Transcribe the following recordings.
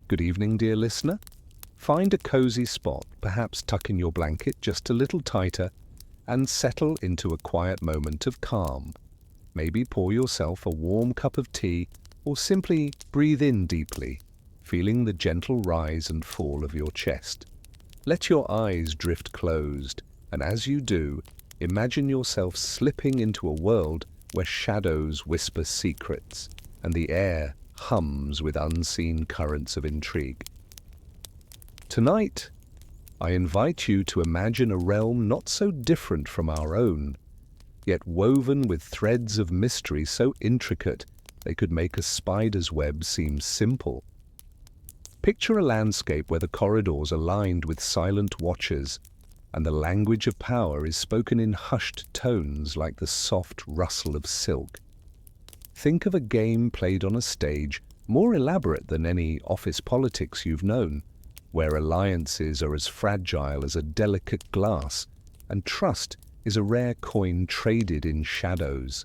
Good evening, dear listener. Find a cozy spot, perhaps tuck in your blanket just a little tighter, and settle into a quiet moment of calm. Maybe pour yourself a warm cup of tea, or simply breathe in deeply, feeling the gentle rise and fall of your chest. Let your eyes drift closed, and as you do, imagine yourself slipping into a world where shadows whisper secrets, and the air hums with unseen currents of intrigue. Tonight, I invite you to imagine a realm not so different from our own, yet woven with threads of mystery so intricate they could make a spider's web seem simple. Picture a landscape where the corridors are lined with silent watchers, and the language of power is spoken in hushed tones like the soft rustle of silk. Think of a game played on a stage more elaborate than any office politics you've known, where alliances are as fragile as a delicate glass, and trust is a rare coin traded in shadows.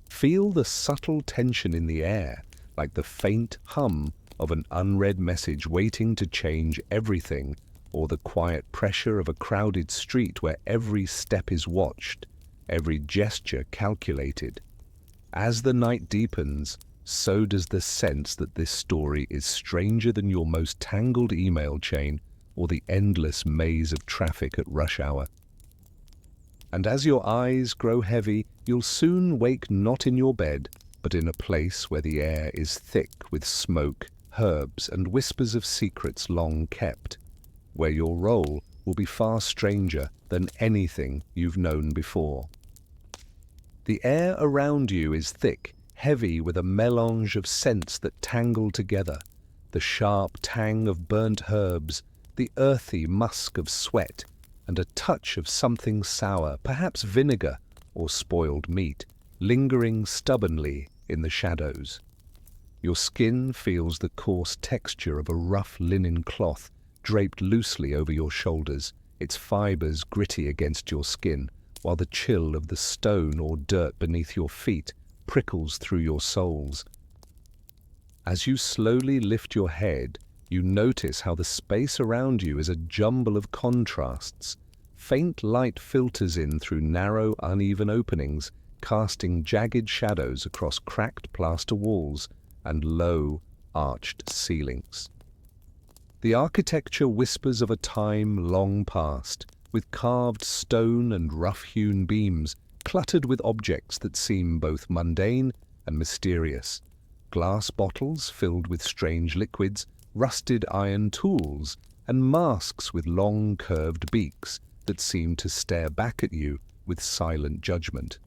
Feel the subtle tension in the air, like the faint hum of an unread message waiting to change everything, or the quiet pressure of a crowded street where every step is watched, every gesture calculated. As the night deepens, so does the sense that this story is stranger than your most tangled email chain or the endless maze of traffic at rush hour. And as your eyes grow heavy, you'll soon wake not in your bed, but in a place where the air is thick with smoke, herbs, and whispers of secrets long kept, where your role will be far stranger than anything you've known before. The air around you is thick, heavy with a melange of scents that tangle together, the sharp tang of burnt herbs, the earthy musk of sweat, and a touch of something sour, perhaps vinegar or spoiled meat, lingering stubbornly in the shadows. Your skin feels the coarse texture of a rough linen cloth draped loosely over your shoulders, its fibers gritty against your skin, while the chill of the stone or dirt beneath your feet prickles through your soles. As you slowly lift your head, you notice how the space around you is a jumble of contrasts. Faint light filters in through narrow, uneven openings, casting jagged shadows across cracked plaster walls and low, arched ceilings. The architecture whispers of a time long past, with carved stone and rough-hewn beams cluttered with objects that seem both mundane and mysterious. Glass bottles filled with strange liquids, rusted iron tools, and masks with long curved beaks that seem to stare back at you with silent judgment.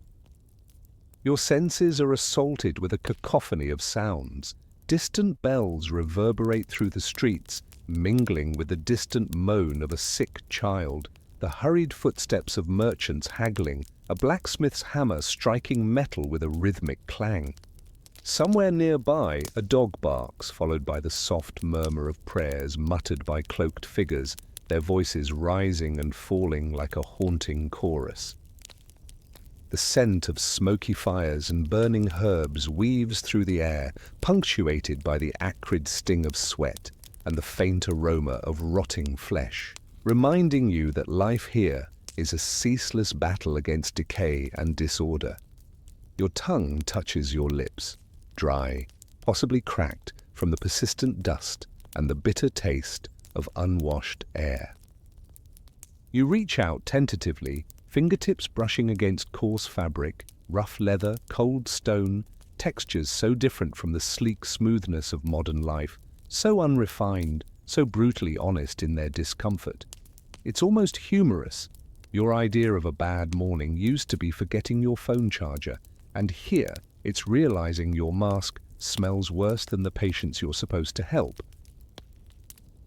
Your senses are assaulted with a cacophony of sounds. Distant bells reverberate through the streets, mingling with the distant moan of a sick child, the hurried footsteps of merchants haggling, a blacksmith's hammer striking metal with a rhythmic clang. Somewhere nearby, a dog barks, followed by the soft murmur of prayers muttered by cloaked figures, their voices rising and falling like a haunting chorus. The scent of smoky fires and burning herbs weaves through the air, punctuated by the acrid sting of sweat and the faint aroma of rotting flesh, reminding you that life here is a ceaseless battle against decay and disorder. Your tongue touches your lips, dry, possibly cracked from the persistent dust and the bitter taste of unwashed air. You reach out tentatively, fingertips brushing against coarse fabric, rough leather, cold stone, textures so different from the sleek smoothness of modern life, so unrefined, so brutally honest in their discomfort. It's almost humorous. Your idea of a bad morning used to be forgetting your phone charger, and here it's realizing your mask smells worse than the patients you're supposed to help.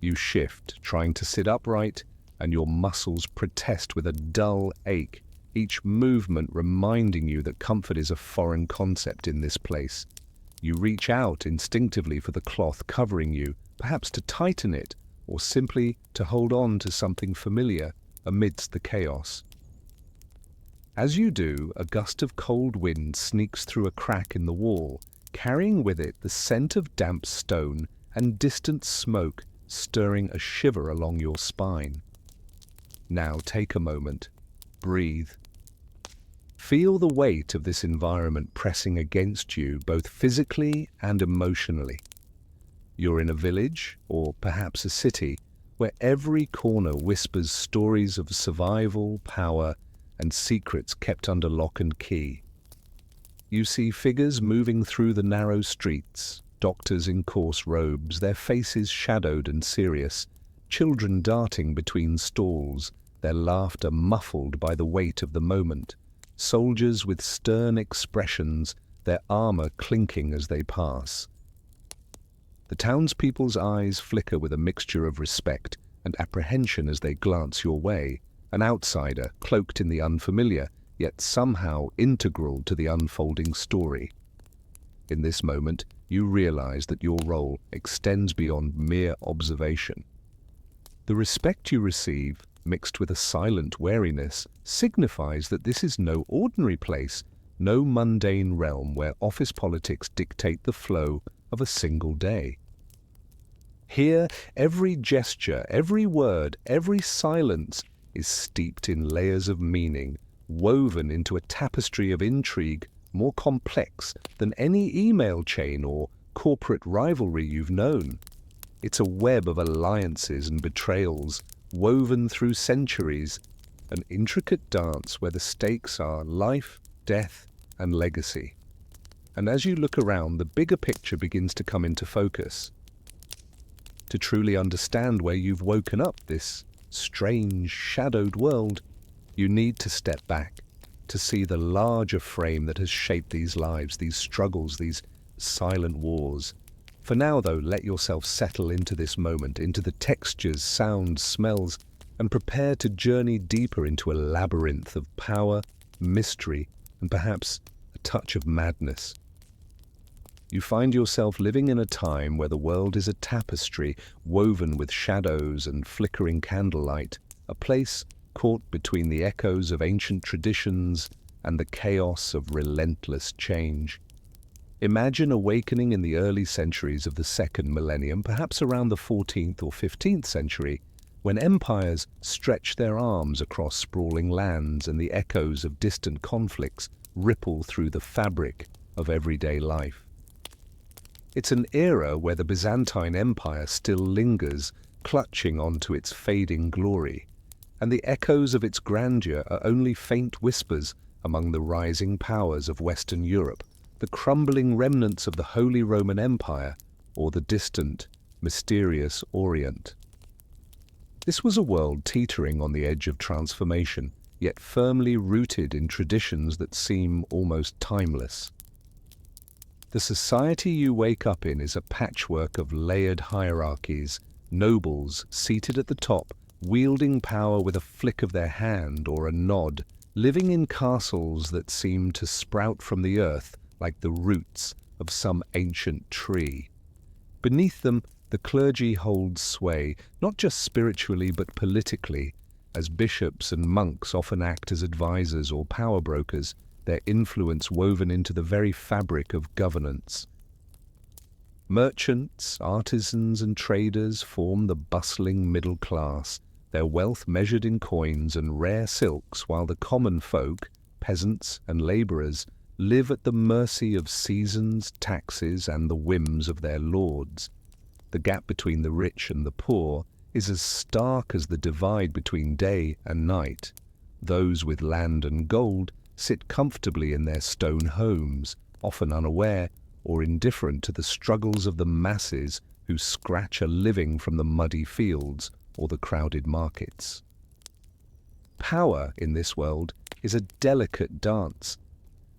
You shift, trying to sit upright, and your muscles protest with a dull ache, each movement reminding you that comfort is a foreign concept in this place. You reach out instinctively for the cloth covering you, perhaps to tighten it, or simply to hold on to something familiar amidst the chaos. As you do, a gust of cold wind sneaks through a crack in the wall, carrying with it the scent of damp stone and distant smoke stirring a shiver along your spine. Now take a moment, breathe. Feel the weight of this environment pressing against you both physically and emotionally. You're in a village, or perhaps a city, where every corner whispers stories of survival, power, and secrets kept under lock and key. You see figures moving through the narrow streets, doctors in coarse robes, their faces shadowed and serious, children darting between stalls, their laughter muffled by the weight of the moment, soldiers with stern expressions, their armor clinking as they pass. The townspeople's eyes flicker with a mixture of respect and apprehension as they glance your way, an outsider cloaked in the unfamiliar, yet somehow integral to the unfolding story. In this moment, you realize that your role extends beyond mere observation. The respect you receive, mixed with a silent wariness, signifies that this is no ordinary place, no mundane realm where office politics dictate the flow of a single day. Here, every gesture, every word, every silence is steeped in layers of meaning, woven into a tapestry of intrigue more complex than any email chain or corporate rivalry you've known. It's a web of alliances and betrayals, woven through centuries, an intricate dance where the stakes are life, death, and legacy. And as you look around, the bigger picture begins to come into focus. To truly understand where you've woken up this strange, shadowed world, you need to step back, to see the larger frame that has shaped these lives, these struggles, these silent wars. For now, though, let yourself settle into this moment, into the textures, sounds, smells, and prepare to journey deeper into a labyrinth of power, mystery, and perhaps a touch of madness. You find yourself living in a time where the world is a tapestry woven with shadows and flickering candlelight, a place caught between the echoes of ancient traditions and the chaos of relentless change. Imagine awakening in the early centuries of the second millennium, perhaps around the 14th or 15th century, when empires stretch their arms across sprawling lands and the echoes of distant conflicts ripple through the fabric of everyday life. It's an era where the Byzantine Empire still lingers, clutching onto its fading glory, and the echoes of its grandeur are only faint whispers among the rising powers of Western Europe, the crumbling remnants of the Holy Roman Empire, or the distant, mysterious Orient. This was a world teetering on the edge of transformation, yet firmly rooted in traditions that seem almost timeless. The society you wake up in is a patchwork of layered hierarchies, nobles seated at the top, wielding power with a flick of their hand or a nod, living in castles that seem to sprout from the earth like the roots of some ancient tree. Beneath them, the clergy holds sway, not just spiritually but politically, as bishops and monks often act as advisors or power brokers, their influence woven into the very fabric of governance. Merchants, artisans, and traders form the bustling middle class, their wealth measured in coins and rare silks, while the common folk, peasants and laborers, live at the mercy of seasons, taxes, and the whims of their lords. The gap between the rich and the poor is as stark as the divide between day and night. Those with land and gold sit comfortably in their stone homes, often unaware or indifferent to the struggles of the masses who scratch a living from the muddy fields or the crowded markets. Power in this world is a delicate dance.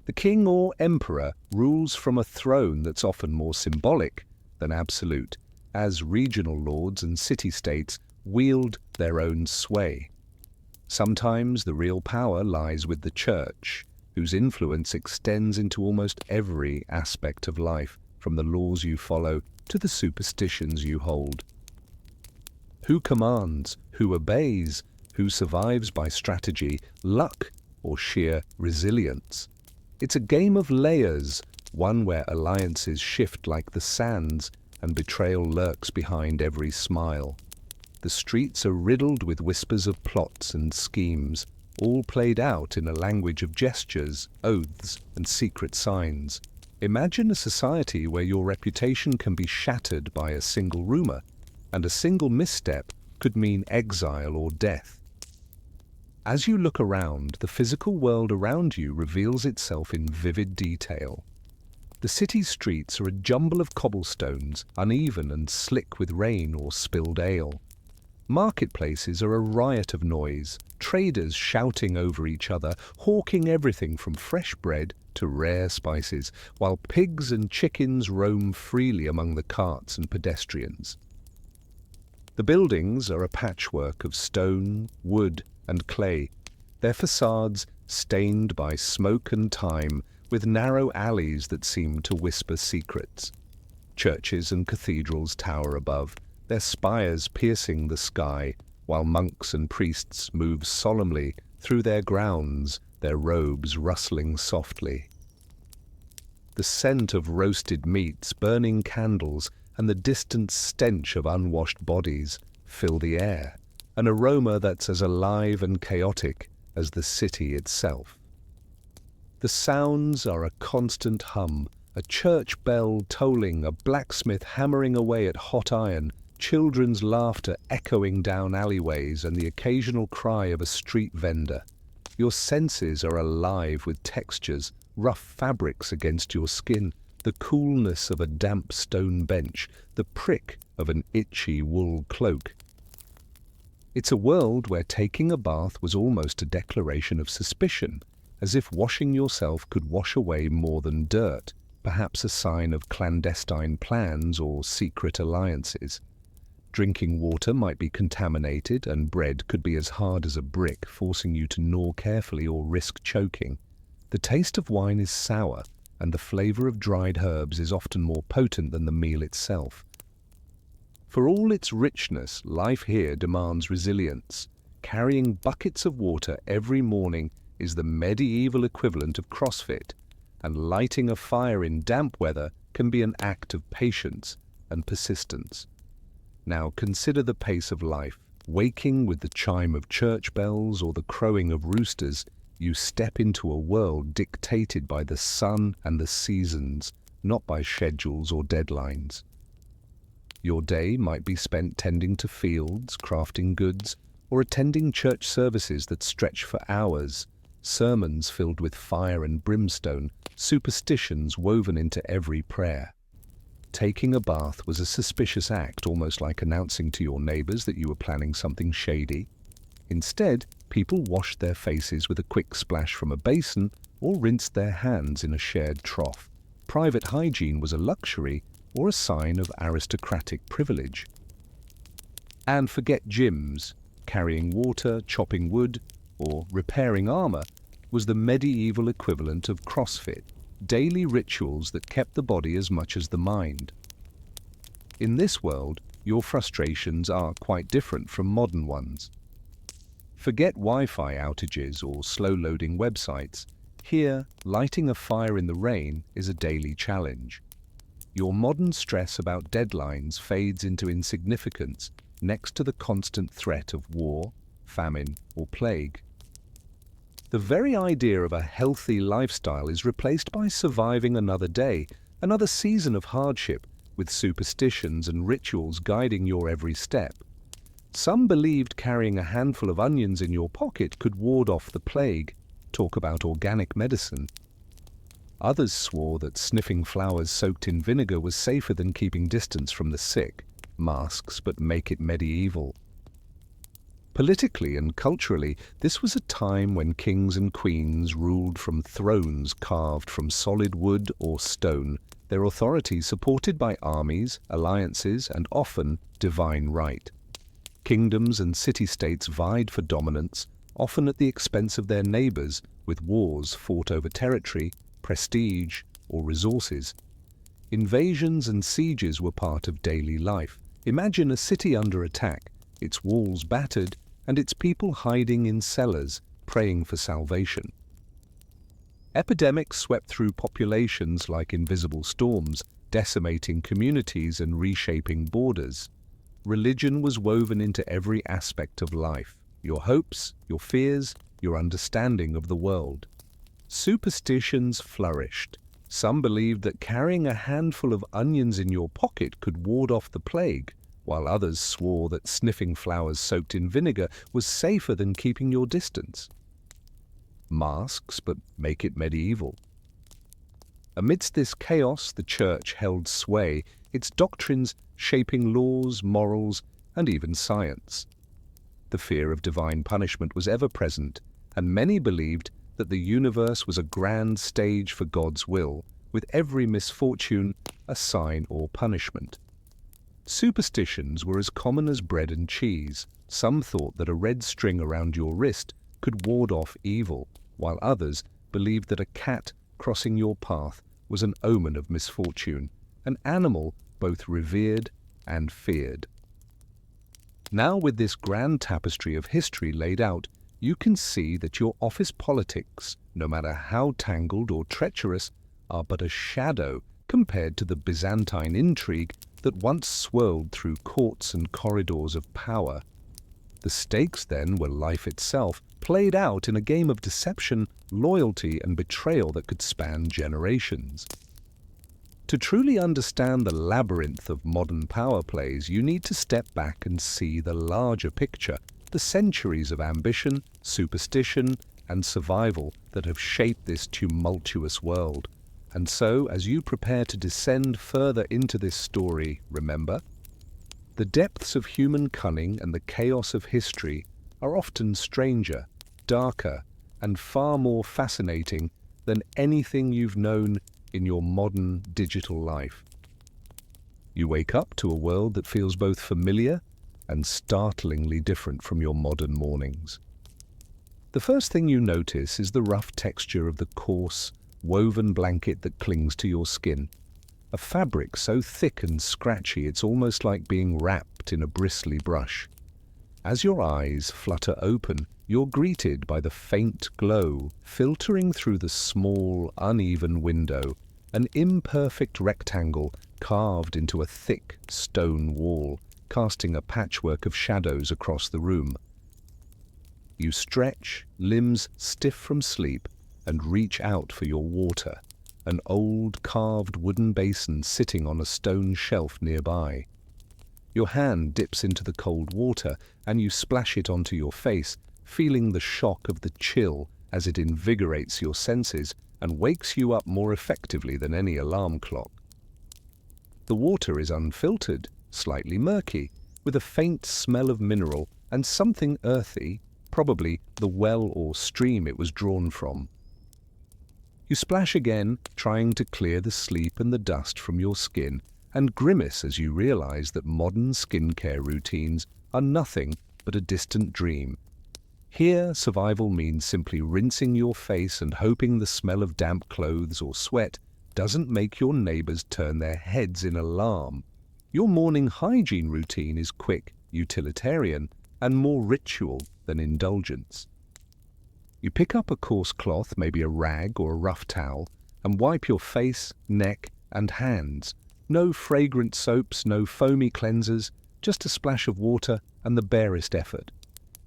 The king or emperor rules from a throne that's often more symbolic than absolute, as regional lords and city-states wield their own sway. Sometimes the real power lies with the church, whose influence extends into almost every aspect of life, from the laws you follow to the superstitions you hold. Who commands, who obeys, who survives by strategy, luck, or sheer resilience? It's a game of layers, one where alliances shift like the sands, and betrayal lurks behind every smile. The streets are riddled with whispers of plots and schemes, all played out in a language of gestures, oaths, and secret signs. Imagine a society where your reputation can be shattered by a single rumor, and a single misstep could mean exile or death. As you look around, the physical world around you reveals itself in vivid detail. The city's streets are a jumble of cobblestones, uneven and slick with rain or spilled ale. Marketplaces are a riot of noise, traders shouting over each other, hawking everything from fresh bread to rare spices, while pigs and chickens roam freely among the carts and pedestrians. The buildings are a patchwork of stone, wood, and clay, their facades stained by smoke and time, with narrow alleys that seem to whisper secrets. Churches and cathedrals tower above, their spires piercing the sky, while monks and priests move solemnly through their grounds, their robes rustling softly. The scent of roasted meats, burning candles, and the distant stench of unwashed bodies fill the air, an aroma that's as alive and chaotic as the city itself. The sounds are a constant hum, a church bell tolling, a blacksmith hammering away at hot iron, children's laughter echoing down alleyways, and the occasional cry of a street vendor. Your senses are alive with textures, rough fabrics against your skin, the coolness of a damp stone bench, the prick of an itchy wool cloak. It's a world where taking a bath was almost a declaration of suspicion, as if washing yourself could wash away more than dirt, perhaps a sign of clandestine plans or secret alliances. Drinking water might be contaminated, and bread could be as hard as a brick, forcing you to gnaw carefully or risk choking. The taste of wine is sour, and the flavor of dried herbs is often more potent than the meal itself. For all its richness, life here demands resilience. Carrying buckets of water every morning is the medieval equivalent of CrossFit, and lighting a fire in damp weather can be an act of patience and persistence. Now consider the pace of life. Waking with the chime of church bells or the crowing of roosters, you step into a world dictated by the sun and the seasons, not by schedules or deadlines. Your day might be spent tending to fields, crafting goods, or attending church services that stretch for hours, sermons filled with fire and brimstone, superstitions woven into every prayer. Taking a bath was a suspicious act, almost like announcing to your neighbors that you were planning something shady. Instead, people washed their faces with a quick splash from a basin or rinsed their hands in a shared trough. Private hygiene was a luxury or a sign of aristocratic privilege. And forget gyms. Carrying water, chopping wood, or repairing armor was the medieval equivalent of CrossFit, daily rituals that kept the body as much as the mind. In this world, your frustrations are quite different from modern ones. Forget Wi-Fi outages or slow-loading websites. Here, lighting a fire in the rain is a daily challenge. Your modern stress about deadlines fades into insignificance next to the constant threat of war, famine, or plague. The very idea of a healthy lifestyle is replaced by surviving another day, another season of hardship, with superstitions and rituals guiding your every step. Some believed carrying a handful of onions in your pocket could ward off the plague. Talk about organic medicine. Others swore that sniffing flowers soaked in vinegar was safer than keeping distance from the sick. Masks, but make it medieval. Politically and culturally, this was a time when kings and queens ruled from thrones carved from solid wood or stone, their authority supported by armies, alliances, and often divine right. Kingdoms and city-states vied for dominance, often at the expense of their neighbors, with wars fought over territory, prestige, or resources. Invasions and sieges were part of daily life. Imagine a city under attack, its walls battered, and its people hiding in cellars, praying for salvation. Epidemics swept through populations like invisible storms, decimating communities and reshaping borders. Religion was woven into every aspect of life: your hopes, your fears, your understanding of the world. Superstitions flourished. Some believed that carrying a handful of onions in your pocket could ward off the plague, while others swore that sniffing flowers soaked in vinegar was safer than keeping your distance. Masks, but make it medieval. Amidst this chaos, the Church held sway, its doctrines shaping laws, morals, and even science. The fear of divine punishment was ever present, and many believed that the universe was a grand stage for God's will, with every misfortune a sign or punishment. Superstitions were as common as bread and cheese. Some thought that a red string around your wrist could ward off evil, while others believed that a cat crossing your path was an omen of misfortune, an animal both revered and feared. Now, with this grand tapestry of history laid out, you can see that your office politics, no matter how tangled or treacherous, are but a shadow compared to the Byzantine intrigue that once swirled through courts and corridors of power. The stakes then were life itself, played out in a game of deception, loyalty, and betrayal that could span generations. To truly understand the labyrinth of modern power plays, you need to step back and see the larger picture, the centuries of ambition, superstition, and survival that have shaped this tumultuous world. And so, as you prepare to descend further into this story, remember, the depths of human cunning and the chaos of history are often stranger, darker, and far more fascinating than anything you've known in your modern digital life. You wake up to a world that feels both familiar and startlingly different from your modern mornings. The first thing you notice is the rough texture of the coarse, woven blanket that clings to your skin. A fabric so thick and scratchy it's almost like being wrapped in a bristly brush. As your eyes flutter open, you're greeted by the faint glow filtering through the small, uneven window, an imperfect rectangle carved into a thick stone wall, casting a patchwork of shadows across the room. You stretch, limbs stiff from sleep, and reach out for your water, an old carved wooden basin sitting on a stone shelf nearby. Your hand dips into the cold water and you splash it onto your face, feeling the shock of the chill as it invigorates your senses and wakes you up more effectively than any alarm clock. The water is unfiltered, slightly murky, with a faint smell of mineral and something earthy, probably the well or stream it was drawn from. You splash again, trying to clear the sleep and the dust from your skin, and grimace as you realize that modern skincare routines are nothing but a distant dream. Here, survival means simply rinsing your face and hoping the smell of damp clothes or sweat doesn't make your neighbors turn their heads in alarm. Your morning hygiene routine is quick, utilitarian, and more ritual than indulgence. You pick up a coarse cloth, maybe a rag or a rough towel, and wipe your face, neck, and hands. No fragrant soaps, no foamy cleansers, just a splash of water and the barest effort.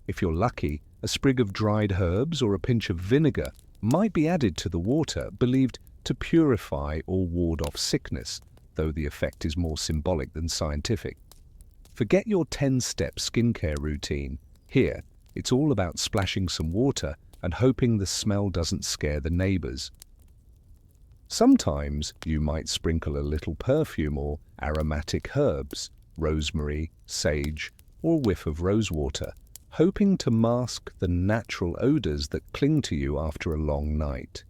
If you're lucky, a sprig of dried herbs or a pinch of vinegar might be added to the water, believed to purify or ward off sickness, though the effect is more symbolic than scientific. Forget your 10-step skincare routine. Here, it's all about splashing some water and hoping the smell doesn't scare the neighbors. Sometimes you might sprinkle a little perfume or aromatic herbs, rosemary, sage, or a whiff of rosewater, hoping to mask the natural odors that cling to you after a long night.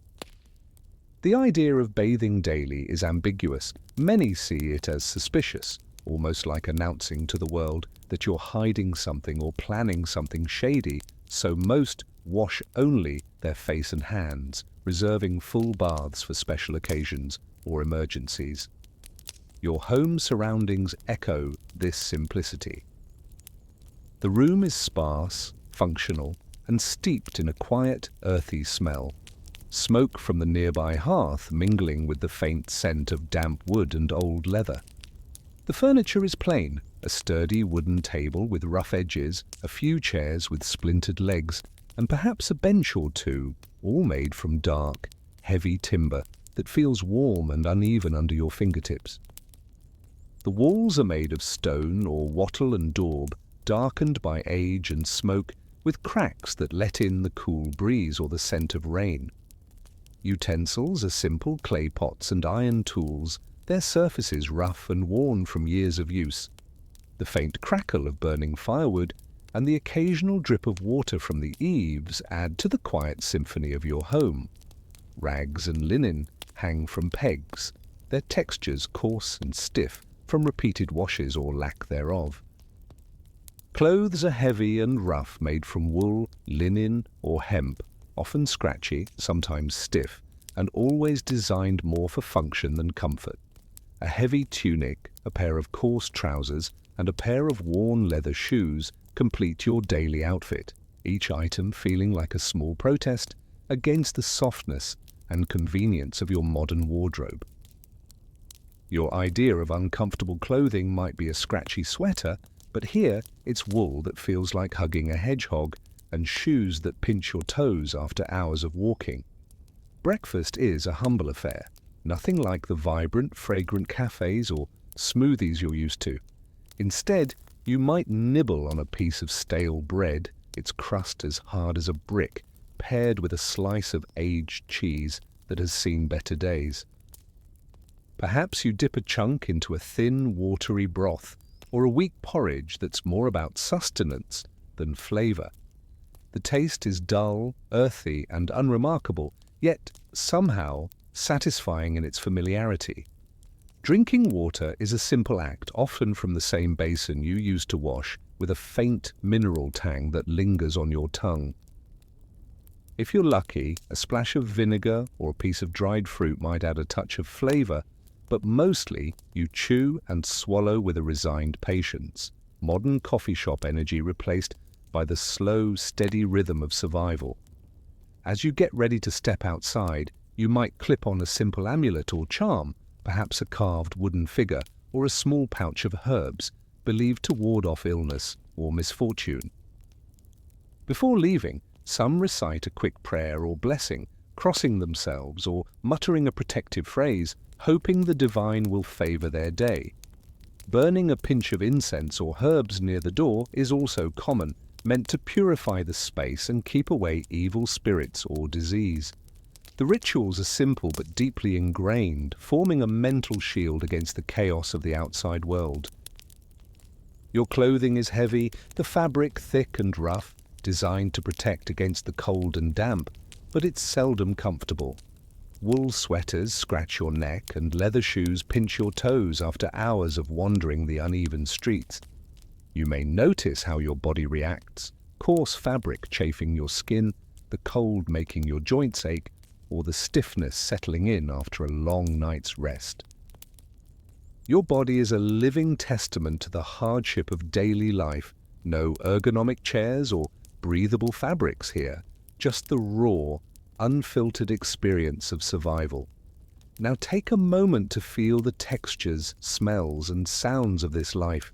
The idea of bathing daily is ambiguous. Many see it as suspicious, almost like announcing to the world that you're hiding something or planning something shady, so most wash only their face and hands, reserving full baths for special occasions or emergencies. Your home surroundings echo this simplicity. The room is sparse, functional, and steeped in a quiet, earthy smell. smoke from the nearby hearth mingling with the faint scent of damp wood and old leather. The furniture is plain, a sturdy wooden table with rough edges, a few chairs with splintered legs, and perhaps a bench or two, all made from dark, heavy timber that feels warm and uneven under your fingertips. The walls are made of stone or wattle and daub, darkened by age and smoke, with cracks that let in the cool breeze or the scent of rain. Utensils are simple clay pots and iron tools, their surfaces rough and worn from years of use. The faint crackle of burning firewood and the occasional drip of water from the eaves add to the quiet symphony of your home. Rags and linen hang from pegs, their textures coarse and stiff from repeated washes or lack thereof. Clothes are heavy and rough, made from wool, linen, or hemp, often scratchy, sometimes stiff, and always designed more for function than comfort. A heavy tunic, a pair of coarse trousers, and a pair of worn leather shoes complete your daily outfit, each item feeling like a small protest against the softness and convenience of your modern wardrobe. Your idea of uncomfortable clothing might be a scratchy sweater, but here it's wool that feels like hugging a hedgehog and shoes that pinch your toes after hours of walking. Breakfast is a humble affair, nothing like the vibrant, fragrant cafes or smoothies you're used to. Instead, you might nibble on a piece of stale bread, its crust as hard as a brick, paired with a slice of aged cheese that has seen better days. Perhaps you dip a chunk into a thin, watery broth, or a weak porridge that's more about sustenance than flavor. The taste is dull, earthy, and unremarkable, yet somehow satisfying in its familiarity. Drinking water is a simple act, often from the same basin you use to wash, with a faint mineral tang that lingers on your tongue. If you're lucky, a splash of vinegar or a piece of dried fruit might add a touch of flavor, but mostly you chew and swallow with a resigned patience, modern coffee shop energy replaced by the slow, steady rhythm of survival. As you get ready to step outside, you might clip on a simple amulet or charm, perhaps a carved wooden figure or a small pouch of herbs, believed to ward off illness or misfortune. Before leaving, some recite a quick prayer or blessing, crossing themselves or muttering a protective phrase, hoping the divine will favor their day. Burning a pinch of incense or herbs near the door is also common, meant to purify the space and keep away evil spirits or disease. The rituals are simple but deeply ingrained, forming a mental shield against the chaos of the outside world. Your clothing is heavy, the fabric thick and rough, designed to protect against the cold and damp, but it's seldom comfortable. Wool sweaters scratch your neck and leather shoes pinch your toes after hours of wandering the uneven streets. You may notice how your body reacts, coarse fabric chafing your skin, the cold making your joints ache, or the stiffness settling in after a long night's rest. Your body is a living testament to the hardship of daily life. No ergonomic chairs or breathable fabrics here, just the raw, unfiltered experience of survival. Now take a moment to feel the textures, smells, and sounds of this life.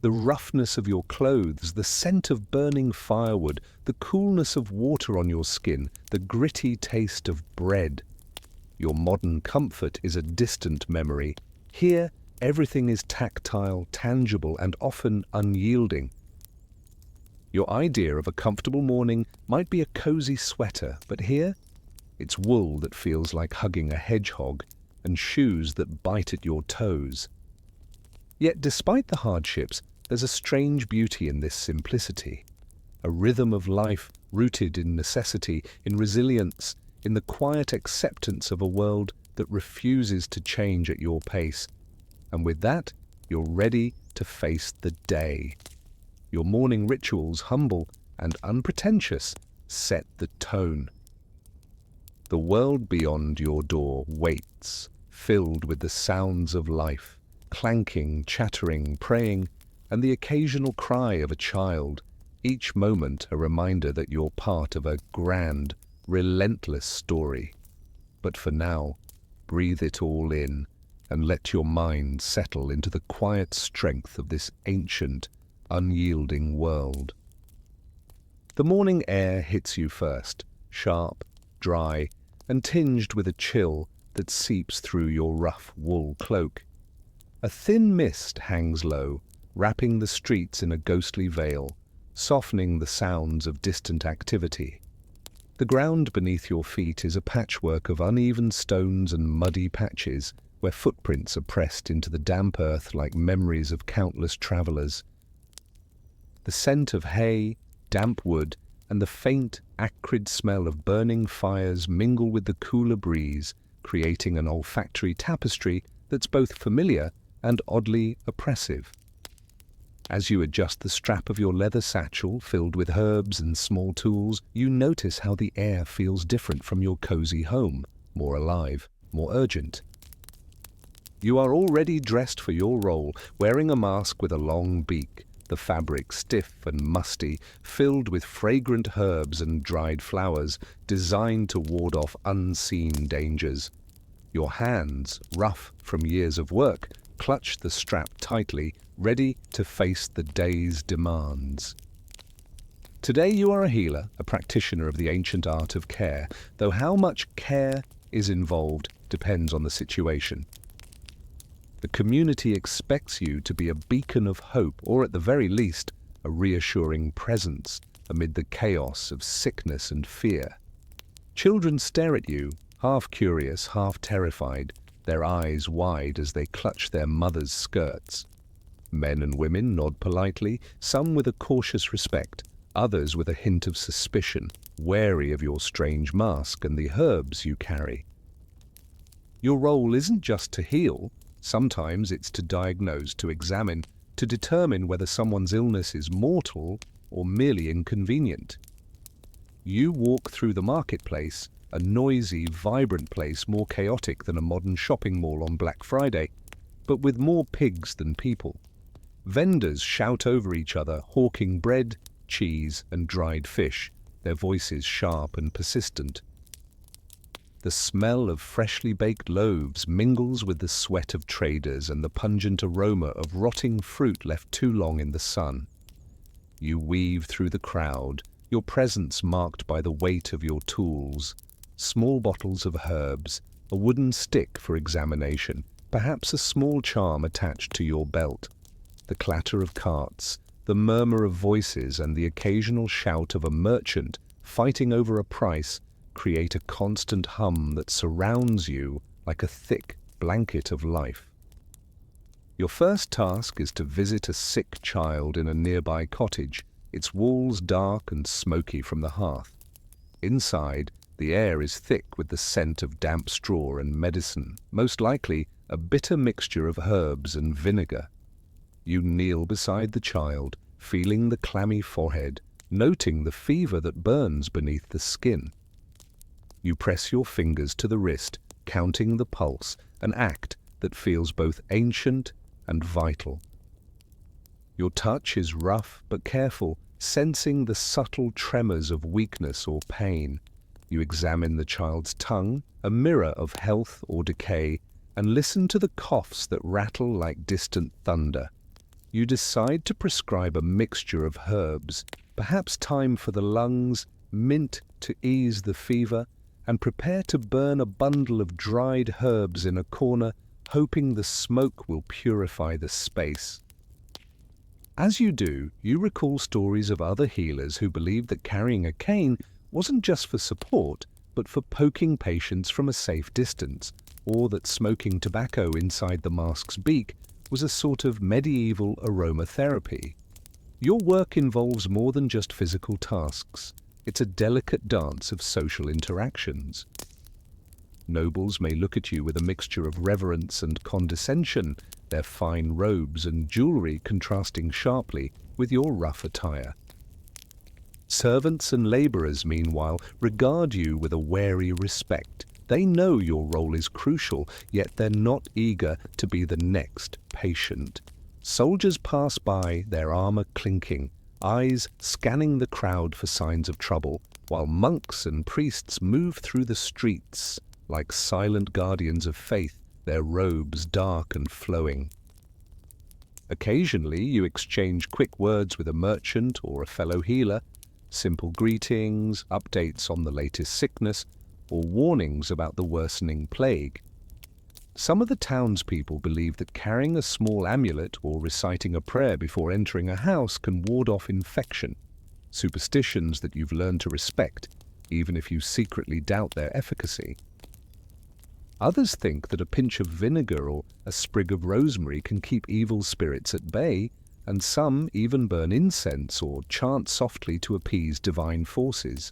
The roughness of your clothes, the scent of burning firewood, the coolness of water on your skin, the gritty taste of bread. Your modern comfort is a distant memory. Here, everything is tactile, tangible, and often unyielding. Your idea of a comfortable morning might be a cozy sweater, but here, it's wool that feels like hugging a hedgehog and shoes that bite at your toes. Yet despite the hardships, there's a strange beauty in this simplicity, a rhythm of life rooted in necessity, in resilience, in the quiet acceptance of a world that refuses to change at your pace. And with that, you're ready to face the day. Your morning rituals, humble and unpretentious, set the tone. The world beyond your door waits, filled with the sounds of life, clanking, chattering, praying, and the occasional cry of a child, each moment a reminder that you're part of a grand, relentless story. But for now, breathe it all in and let your mind settle into the quiet strength of this ancient, unyielding world. The morning air hits you first, sharp, dry, and tinged with a chill that seeps through your rough wool cloak. A thin mist hangs low, wrapping the streets in a ghostly veil, softening the sounds of distant activity. The ground beneath your feet is a patchwork of uneven stones and muddy patches where footprints are pressed into the damp earth like memories of countless travelers. The scent of hay, damp wood, and the faint, acrid smell of burning fires mingle with the cooler breeze, creating an olfactory tapestry that's both familiar and oddly oppressive. As you adjust the strap of your leather satchel filled with herbs and small tools, you notice how the air feels different from your cozy home, more alive, more urgent. You are already dressed for your role, wearing a mask with a long beak, the fabric stiff and musty, filled with fragrant herbs and dried flowers, designed to ward off unseen dangers. Your hands, rough from years of work, clutch the strap tightly, ready to face the day's demands. Today you are a healer, a practitioner of the ancient art of care, though how much care is involved depends on the situation. The community expects you to be a beacon of hope, or at the very least, a reassuring presence amid the chaos of sickness and fear. Children stare at you, half curious, half terrified, their eyes wide as they clutch their mother's skirts. Men and women nod politely, some with a cautious respect, others with a hint of suspicion, wary of your strange mask and the herbs you carry. Your role isn't just to heal. Sometimes it's to diagnose, to examine, to determine whether someone's illness is mortal or merely inconvenient. You walk through the marketplace, a noisy, vibrant place more chaotic than a modern shopping mall on Black Friday, but with more pigs than people. Vendors shout over each other, hawking bread, cheese, and dried fish, their voices sharp and persistent. The smell of freshly baked loaves mingles with the sweat of traders and the pungent aroma of rotting fruit left too long in the sun. You weave through the crowd, your presence marked by the weight of your tools, small bottles of herbs, a wooden stick for examination, perhaps a small charm attached to your belt. The clatter of carts, the murmur of voices, and the occasional shout of a merchant fighting over a price create a constant hum that surrounds you like a thick blanket of life. Your first task is to visit a sick child in a nearby cottage, its walls dark and smoky from the hearth. Inside, the air is thick with the scent of damp straw and medicine, most likely a bitter mixture of herbs and vinegar. You kneel beside the child, feeling the clammy forehead, noting the fever that burns beneath the skin. You press your fingers to the wrist, counting the pulse, an act that feels both ancient and vital. Your touch is rough but careful, sensing the subtle tremors of weakness or pain. You examine the child's tongue, a mirror of health or decay, and listen to the coughs that rattle like distant thunder. You decide to prescribe a mixture of herbs, perhaps thyme for the lungs, mint to ease the fever, and prepare to burn a bundle of dried herbs in a corner, hoping the smoke will purify the space. As you do, you recall stories of other healers who believed that carrying a cane wasn't just for support, but for poking patients from a safe distance, or that smoking tobacco inside the mask's beak was a sort of medieval aromatherapy. Your work involves more than just physical tasks. It's a delicate dance of social interactions. Nobles may look at you with a mixture of reverence and condescension, their fine robes and jewelry contrasting sharply with your rough attire. Servants and laborers, meanwhile, regard you with a wary respect. They know your role is crucial, yet they're not eager to be the next patient. Soldiers pass by, their armor clinking, eyes scanning the crowd for signs of trouble, while monks and priests move through the streets like silent guardians of faith, their robes dark and flowing. Occasionally, you exchange quick words with a merchant or a fellow healer, simple greetings, updates on the latest sickness, or warnings about the worsening plague. Some of the townspeople believe that carrying a small amulet or reciting a prayer before entering a house can ward off infection, superstitions that you've learned to respect, even if you secretly doubt their efficacy. Others think that a pinch of vinegar or a sprig of rosemary can keep evil spirits at bay, and some even burn incense or chant softly to appease divine forces.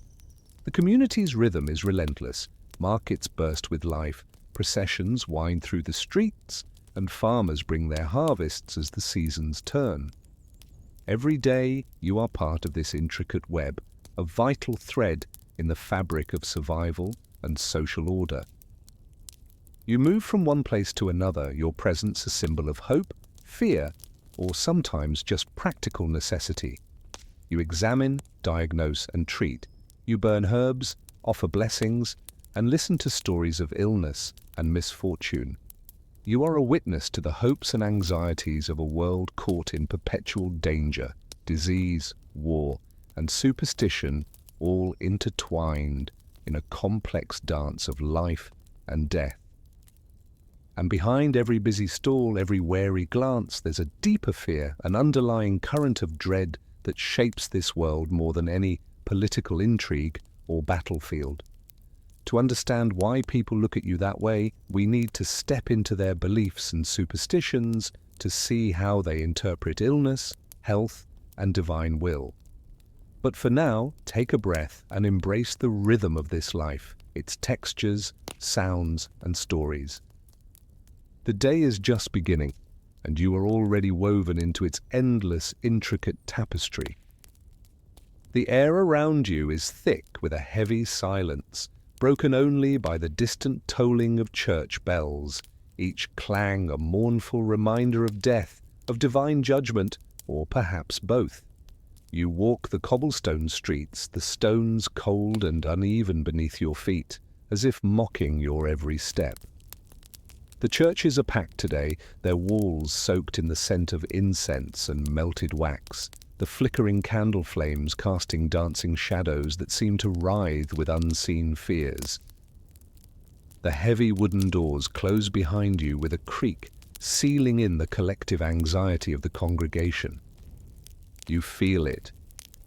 The community's rhythm is relentless. Markets burst with life, processions wind through the streets, and farmers bring their harvests as the seasons turn. Every day, you are part of this intricate web, a vital thread in the fabric of survival and social order. You move from one place to another, your presence a symbol of hope, fear, or sometimes just practical necessity. You examine, diagnose, and treat. You burn herbs, offer blessings, and listen to stories of illness and misfortune. You are a witness to the hopes and anxieties of a world caught in perpetual danger, disease, war, and superstition, all intertwined in a complex dance of life and death. And behind every busy stall, every wary glance, there's a deeper fear, an underlying current of dread that shapes this world more than any political intrigue or battlefield. To understand why people look at you that way, we need to step into their beliefs and superstitions to see how they interpret illness, health, and divine will. But for now, take a breath and embrace the rhythm of this life, its textures, sounds, and stories. The day is just beginning, and you are already woven into its endless, intricate tapestry. The air around you is thick with a heavy silence, broken only by the distant tolling of church bells, each clang a mournful reminder of death, of divine judgment, or perhaps both. You walk the cobblestone streets, the stones cold and uneven beneath your feet, as if mocking your every step. The churches are packed today, their walls soaked in the scent of incense and melted wax, the flickering candle flames casting dancing shadows that seem to writhe with unseen fears. The heavy wooden doors close behind you with a creak, sealing in the collective anxiety of the congregation. You feel it,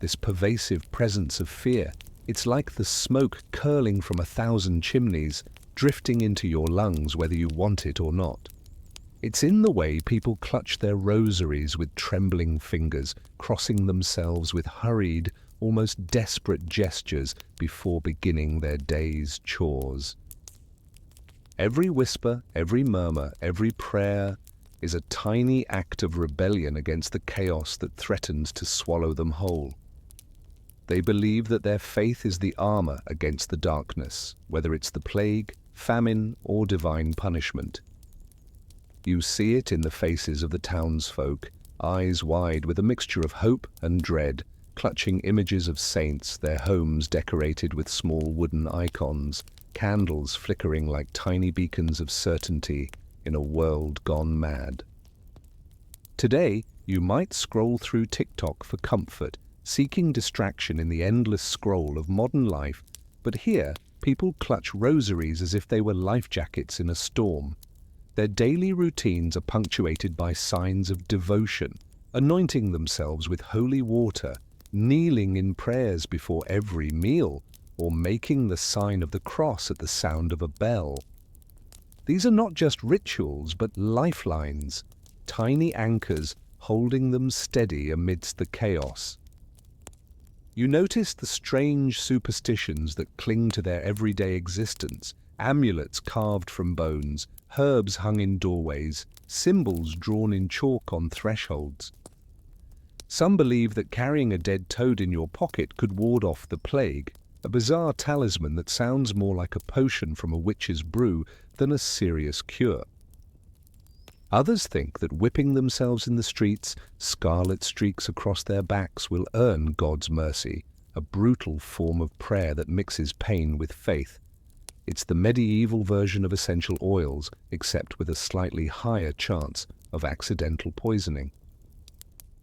this pervasive presence of fear. It's like the smoke curling from 1,000 chimneys, drifting into your lungs whether you want it or not. It's in the way people clutch their rosaries with trembling fingers, crossing themselves with hurried, almost desperate gestures before beginning their day's chores. Every whisper, every murmur, every prayer is a tiny act of rebellion against the chaos that threatens to swallow them whole. They believe that their faith is the armor against the darkness, whether it's the plague, famine, or divine punishment. You see it in the faces of the townsfolk, eyes wide with a mixture of hope and dread, clutching images of saints, their homes decorated with small wooden icons, candles flickering like tiny beacons of certainty in a world gone mad. Today, you might scroll through TikTok for comfort, seeking distraction in the endless scroll of modern life, but here, people clutch rosaries as if they were life jackets in a storm. Their daily routines are punctuated by signs of devotion, anointing themselves with holy water, kneeling in prayers before every meal, or making the sign of the cross at the sound of a bell. These are not just rituals, but lifelines, tiny anchors holding them steady amidst the chaos. You notice the strange superstitions that cling to their everyday existence, amulets carved from bones, herbs hung in doorways, symbols drawn in chalk on thresholds. Some believe that carrying a dead toad in your pocket could ward off the plague, a bizarre talisman that sounds more like a potion from a witch's brew than a serious cure. Others think that whipping themselves in the streets, scarlet streaks across their backs, will earn God's mercy, a brutal form of prayer that mixes pain with faith. It's the medieval version of essential oils, except with a slightly higher chance of accidental poisoning.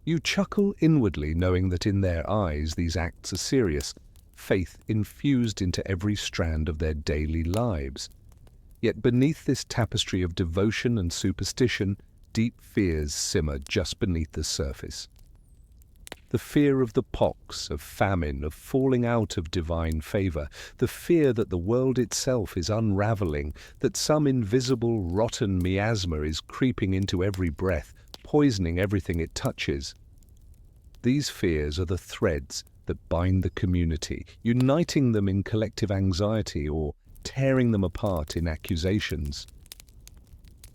You chuckle inwardly, knowing that in their eyes these acts are serious, faith infused into every strand of their daily lives. Yet beneath this tapestry of devotion and superstition, deep fears simmer just beneath the surface. The fear of the pox, of famine, of falling out of divine favor, the fear that the world itself is unraveling, that some invisible, rotten miasma is creeping into every breath, poisoning everything it touches. These fears are the threads that bind the community, uniting them in collective anxiety or tearing them apart in accusations.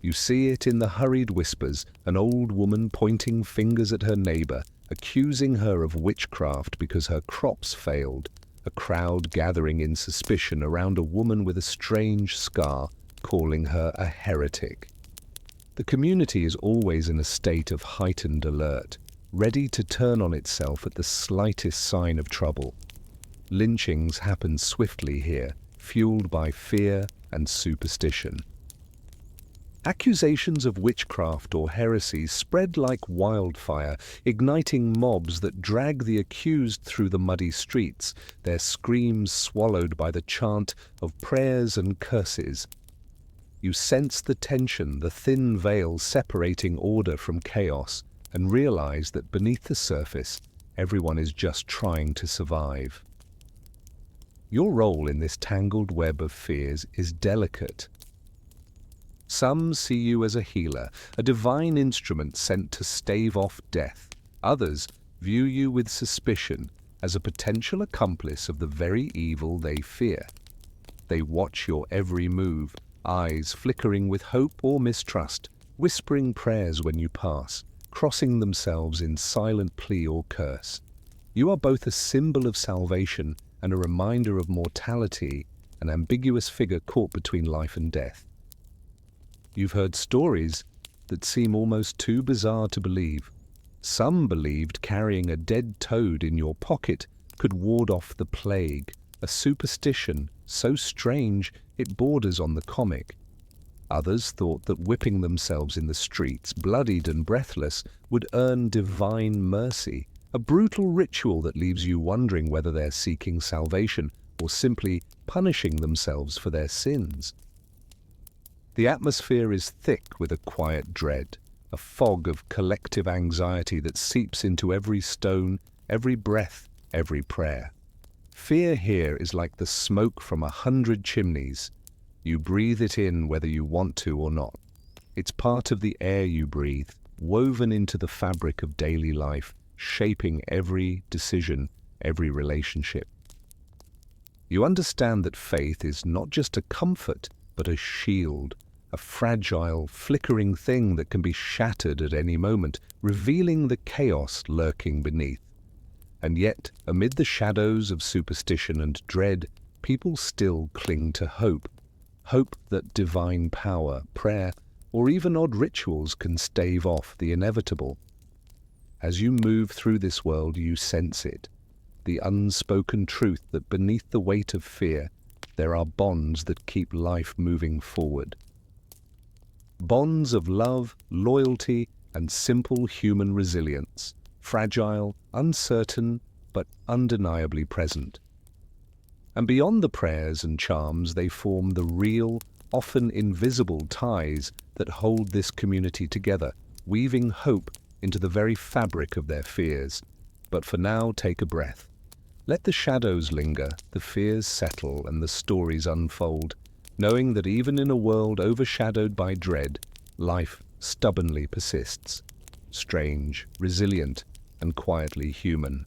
You see it in the hurried whispers, an old woman pointing fingers at her neighbor, accusing her of witchcraft because her crops failed, a crowd gathering in suspicion around a woman with a strange scar, calling her a heretic. The community is always in a state of heightened alert, ready to turn on itself at the slightest sign of trouble. Lynchings happen swiftly here, fueled by fear and superstition. Accusations of witchcraft or heresy spread like wildfire, igniting mobs that drag the accused through the muddy streets, their screams swallowed by the chant of prayers and curses. You sense the tension, the thin veil separating order from chaos, and realize that beneath the surface, everyone is just trying to survive. Your role in this tangled web of fears is delicate. Some see you as a healer, a divine instrument sent to stave off death. Others view you with suspicion as a potential accomplice of the very evil they fear. They watch your every move, eyes flickering with hope or mistrust, whispering prayers when you pass, crossing themselves in silent plea or curse. You are both a symbol of salvation and a reminder of mortality, an ambiguous figure caught between life and death. You've heard stories that seem almost too bizarre to believe. Some believed carrying a dead toad in your pocket could ward off the plague, a superstition so strange it borders on the comic. Others thought that whipping themselves in the streets, bloodied and breathless, would earn divine mercy, a brutal ritual that leaves you wondering whether they're seeking salvation or simply punishing themselves for their sins. The atmosphere is thick with a quiet dread, a fog of collective anxiety that seeps into every stone, every breath, every prayer. Fear here is like the smoke from 100 chimneys. You breathe it in whether you want to or not. It's part of the air you breathe, woven into the fabric of daily life, shaping every decision, every relationship. You understand that faith is not just a comfort, but a shield, a fragile, flickering thing that can be shattered at any moment, revealing the chaos lurking beneath. And yet, amid the shadows of superstition and dread, people still cling to hope. Hope that divine power, prayer, or even odd rituals can stave off the inevitable. As you move through this world, you sense it, the unspoken truth that beneath the weight of fear, there are bonds that keep life moving forward. Bonds of love, loyalty, and simple human resilience, fragile, uncertain, but undeniably present. And beyond the prayers and charms, they form the real, often invisible ties that hold this community together, weaving hope into the very fabric of their fears. But for now, take a breath. Let the shadows linger, the fears settle, and the stories unfold, knowing that even in a world overshadowed by dread, life stubbornly persists, strange, resilient, and quietly human.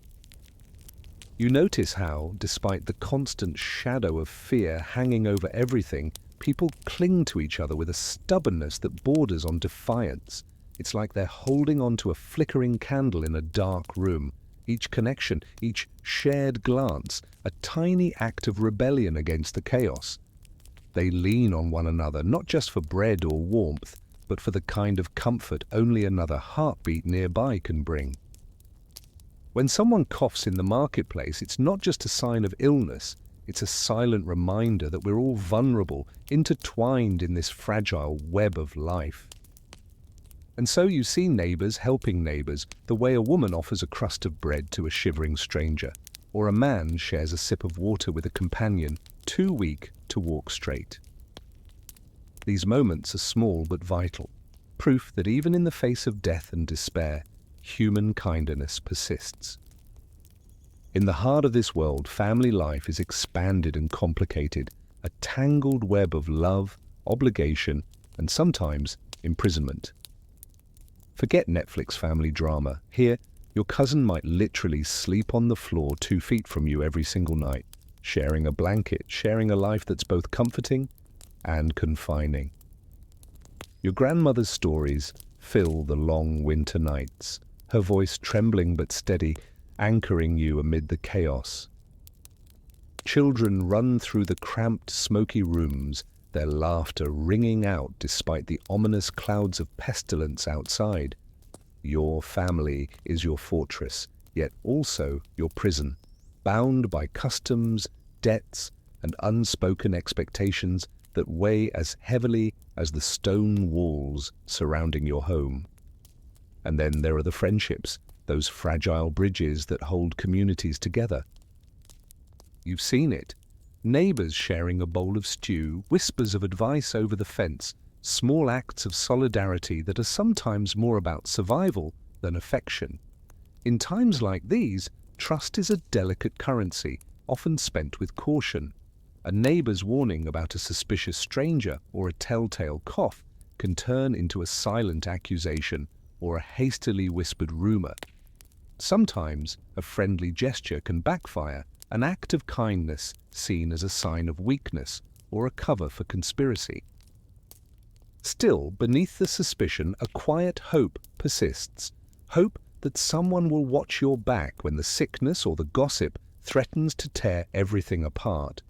You notice how, despite the constant shadow of fear hanging over everything, people cling to each other with a stubbornness that borders on defiance. It's like they're holding on to a flickering candle in a dark room. Each connection, each shared glance, a tiny act of rebellion against the chaos. They lean on one another, not just for bread or warmth, but for the kind of comfort only another heartbeat nearby can bring. When someone coughs in the marketplace, it's not just a sign of illness, it's a silent reminder that we're all vulnerable, intertwined in this fragile web of life. And so you see neighbors helping neighbors, the way a woman offers a crust of bread to a shivering stranger, or a man shares a sip of water with a companion too weak to walk straight. These moments are small but vital, proof that even in the face of death and despair, human kindness persists. In the heart of this world, family life is expanded and complicated, a tangled web of love, obligation, and sometimes imprisonment. Forget Netflix family drama. Here, your cousin might literally sleep on the floor 2 feet from you every single night, sharing a blanket, sharing a life that's both comforting and confining. Your grandmother's stories fill the long winter nights, her voice trembling but steady, anchoring you amid the chaos. Children run through the cramped, smoky rooms, their laughter ringing out despite the ominous clouds of pestilence outside. Your family is your fortress, yet also your prison, bound by customs, debts, and unspoken expectations that weigh as heavily as the stone walls surrounding your home. And then there are the friendships, those fragile bridges that hold communities together. You've seen it. Neighbors sharing a bowl of stew, whispers of advice over the fence, small acts of solidarity that are sometimes more about survival than affection. In times like these, trust is a delicate currency, often spent with caution. A neighbor's warning about a suspicious stranger or a telltale cough can turn into a silent accusation or a hastily whispered rumor. Sometimes a friendly gesture can backfire, an act of kindness seen as a sign of weakness or a cover for conspiracy. Still, beneath the suspicion, a quiet hope persists. Hope that someone will watch your back when the sickness or the gossip threatens to tear everything apart.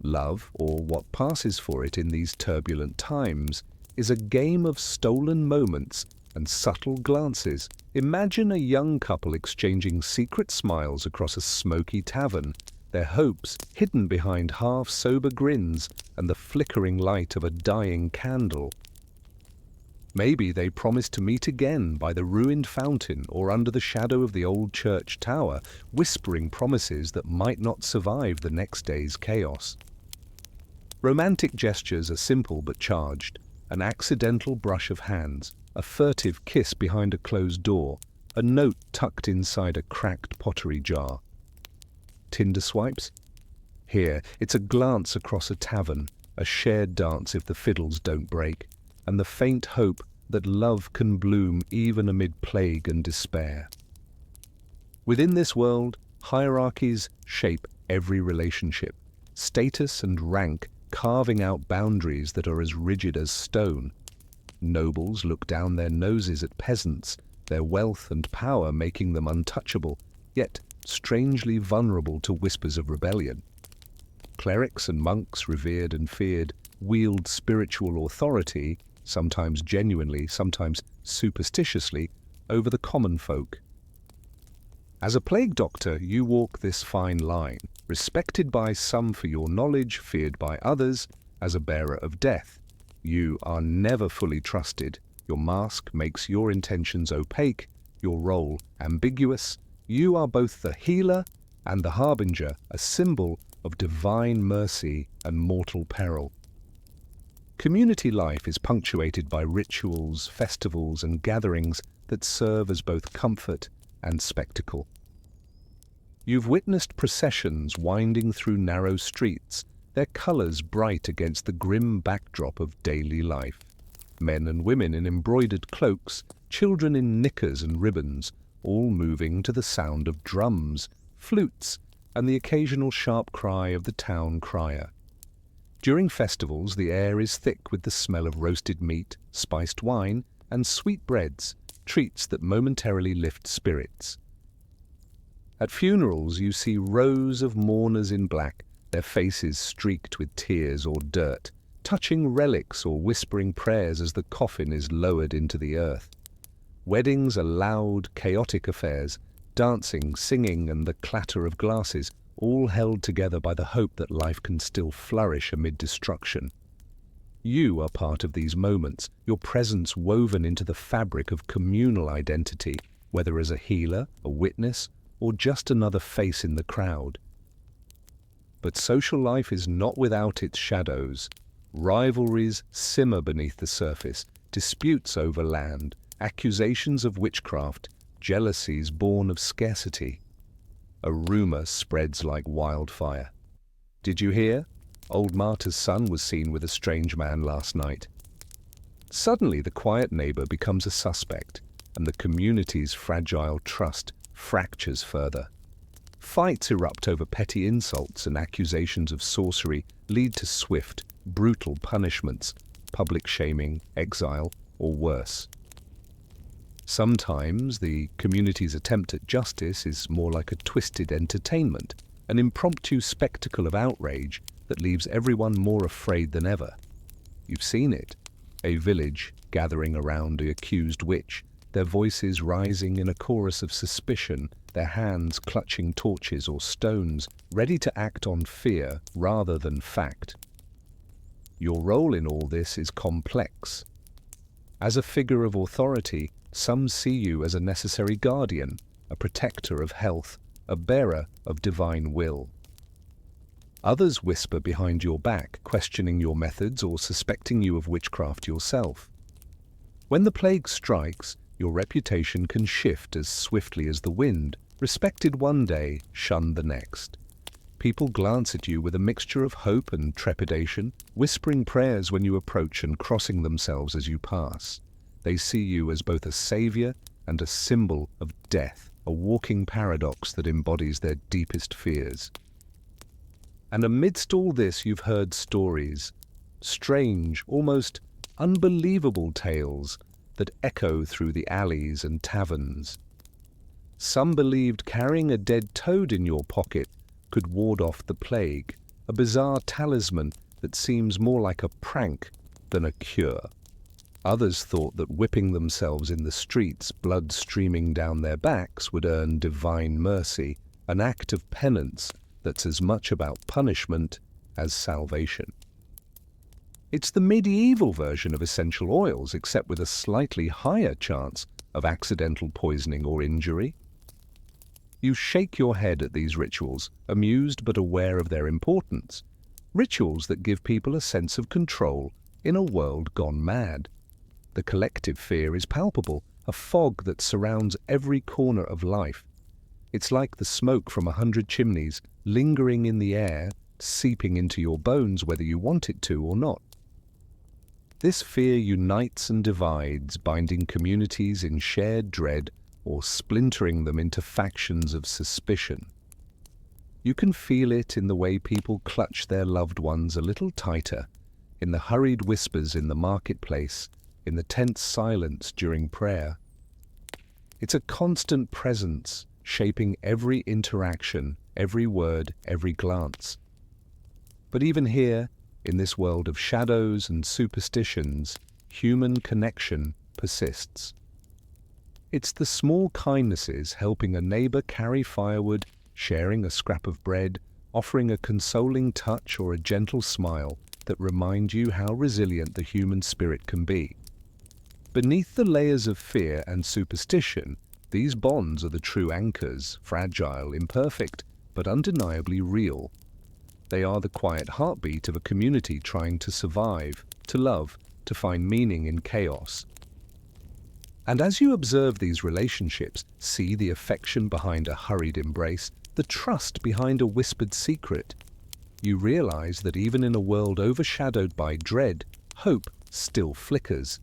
Love, or what passes for it in these turbulent times, is a game of stolen moments and subtle glances. Imagine a young couple exchanging secret smiles across a smoky tavern, their hopes hidden behind half-sober grins and the flickering light of a dying candle. Maybe they promise to meet again by the ruined fountain or under the shadow of the old church tower, whispering promises that might not survive the next day's chaos. Romantic gestures are simple but charged, an accidental brush of hands, a furtive kiss behind a closed door, a note tucked inside a cracked pottery jar. Tinder swipes? Here, it's a glance across a tavern, a shared dance if the fiddles don't break, and the faint hope that love can bloom even amid plague and despair. Within this world, hierarchies shape every relationship, status and rank carving out boundaries that are as rigid as stone. Nobles look down their noses at peasants, their wealth and power making them untouchable, yet strangely vulnerable to whispers of rebellion. Clerics and monks, revered and feared, wield spiritual authority, sometimes genuinely, sometimes superstitiously, over the common folk. As a plague doctor, you walk this fine line, respected by some for your knowledge, feared by others, as a bearer of death. You are never fully trusted. Your mask makes your intentions opaque, your role ambiguous. You are both the healer and the harbinger, a symbol of divine mercy and mortal peril. Community life is punctuated by rituals, festivals, and gatherings that serve as both comfort and spectacle. You've witnessed processions winding through narrow streets, their colors bright against the grim backdrop of daily life. Men and women in embroidered cloaks, children in knickers and ribbons, all moving to the sound of drums, flutes, and the occasional sharp cry of the town crier. During festivals, the air is thick with the smell of roasted meat, spiced wine, and sweet breads, treats that momentarily lift spirits. At funerals, you see rows of mourners in black, their faces streaked with tears or dirt, touching relics or whispering prayers as the coffin is lowered into the earth. Weddings are loud, chaotic affairs, dancing, singing, and the clatter of glasses, all held together by the hope that life can still flourish amid destruction. You are part of these moments, your presence woven into the fabric of communal identity, whether as a healer, a witness, or just another face in the crowd. But social life is not without its shadows. Rivalries simmer beneath the surface, disputes over land, accusations of witchcraft, jealousies born of scarcity. A rumor spreads like wildfire. Did you hear? Old Marta's son was seen with a strange man last night. Suddenly, the quiet neighbor becomes a suspect, and the community's fragile trust fractures further. Fights erupt over petty insults, and accusations of sorcery lead to swift, brutal punishments, public shaming, exile, or worse. Sometimes the community's attempt at justice is more like a twisted entertainment, an impromptu spectacle of outrage that leaves everyone more afraid than ever. You've seen it. A village gathering around the accused witch, their voices rising in a chorus of suspicion, their hands clutching torches or stones, ready to act on fear rather than fact. Your role in all this is complex. As a figure of authority, some see you as a necessary guardian, a protector of health, a bearer of divine will. Others whisper behind your back, questioning your methods or suspecting you of witchcraft yourself. When the plague strikes, your reputation can shift as swiftly as the wind, respected one day, shunned the next. People glance at you with a mixture of hope and trepidation, whispering prayers when you approach and crossing themselves as you pass. They see you as both a savior and a symbol of death, a walking paradox that embodies their deepest fears. And amidst all this, you've heard stories, strange, almost unbelievable tales that echo through the alleys and taverns. Some believed carrying a dead toad in your pocket could ward off the plague, a bizarre talisman that seems more like a prank than a cure. Others thought that whipping themselves in the streets, blood streaming down their backs, would earn divine mercy, an act of penance that's as much about punishment as salvation. It's the medieval version of essential oils, except with a slightly higher chance of accidental poisoning or injury. You shake your head at these rituals, amused but aware of their importance. Rituals that give people a sense of control in a world gone mad. The collective fear is palpable, a fog that surrounds every corner of life. It's like the smoke from 100 chimneys, lingering in the air, seeping into your bones whether you want it to or not. This fear unites and divides, binding communities in shared dread or splintering them into factions of suspicion. You can feel it in the way people clutch their loved ones a little tighter, in the hurried whispers in the marketplace, in the tense silence during prayer. It's a constant presence, shaping every interaction, every word, every glance. But even here, in this world of shadows and superstitions, human connection persists. It's the small kindnesses, helping a neighbor carry firewood, sharing a scrap of bread, offering a consoling touch or a gentle smile, that remind you how resilient the human spirit can be. Beneath the layers of fear and superstition, these bonds are the true anchors, fragile, imperfect, but undeniably real. They are the quiet heartbeat of a community trying to survive, to love, to find meaning in chaos. And as you observe these relationships, see the affection behind a hurried embrace, the trust behind a whispered secret, you realize that even in a world overshadowed by dread, hope still flickers.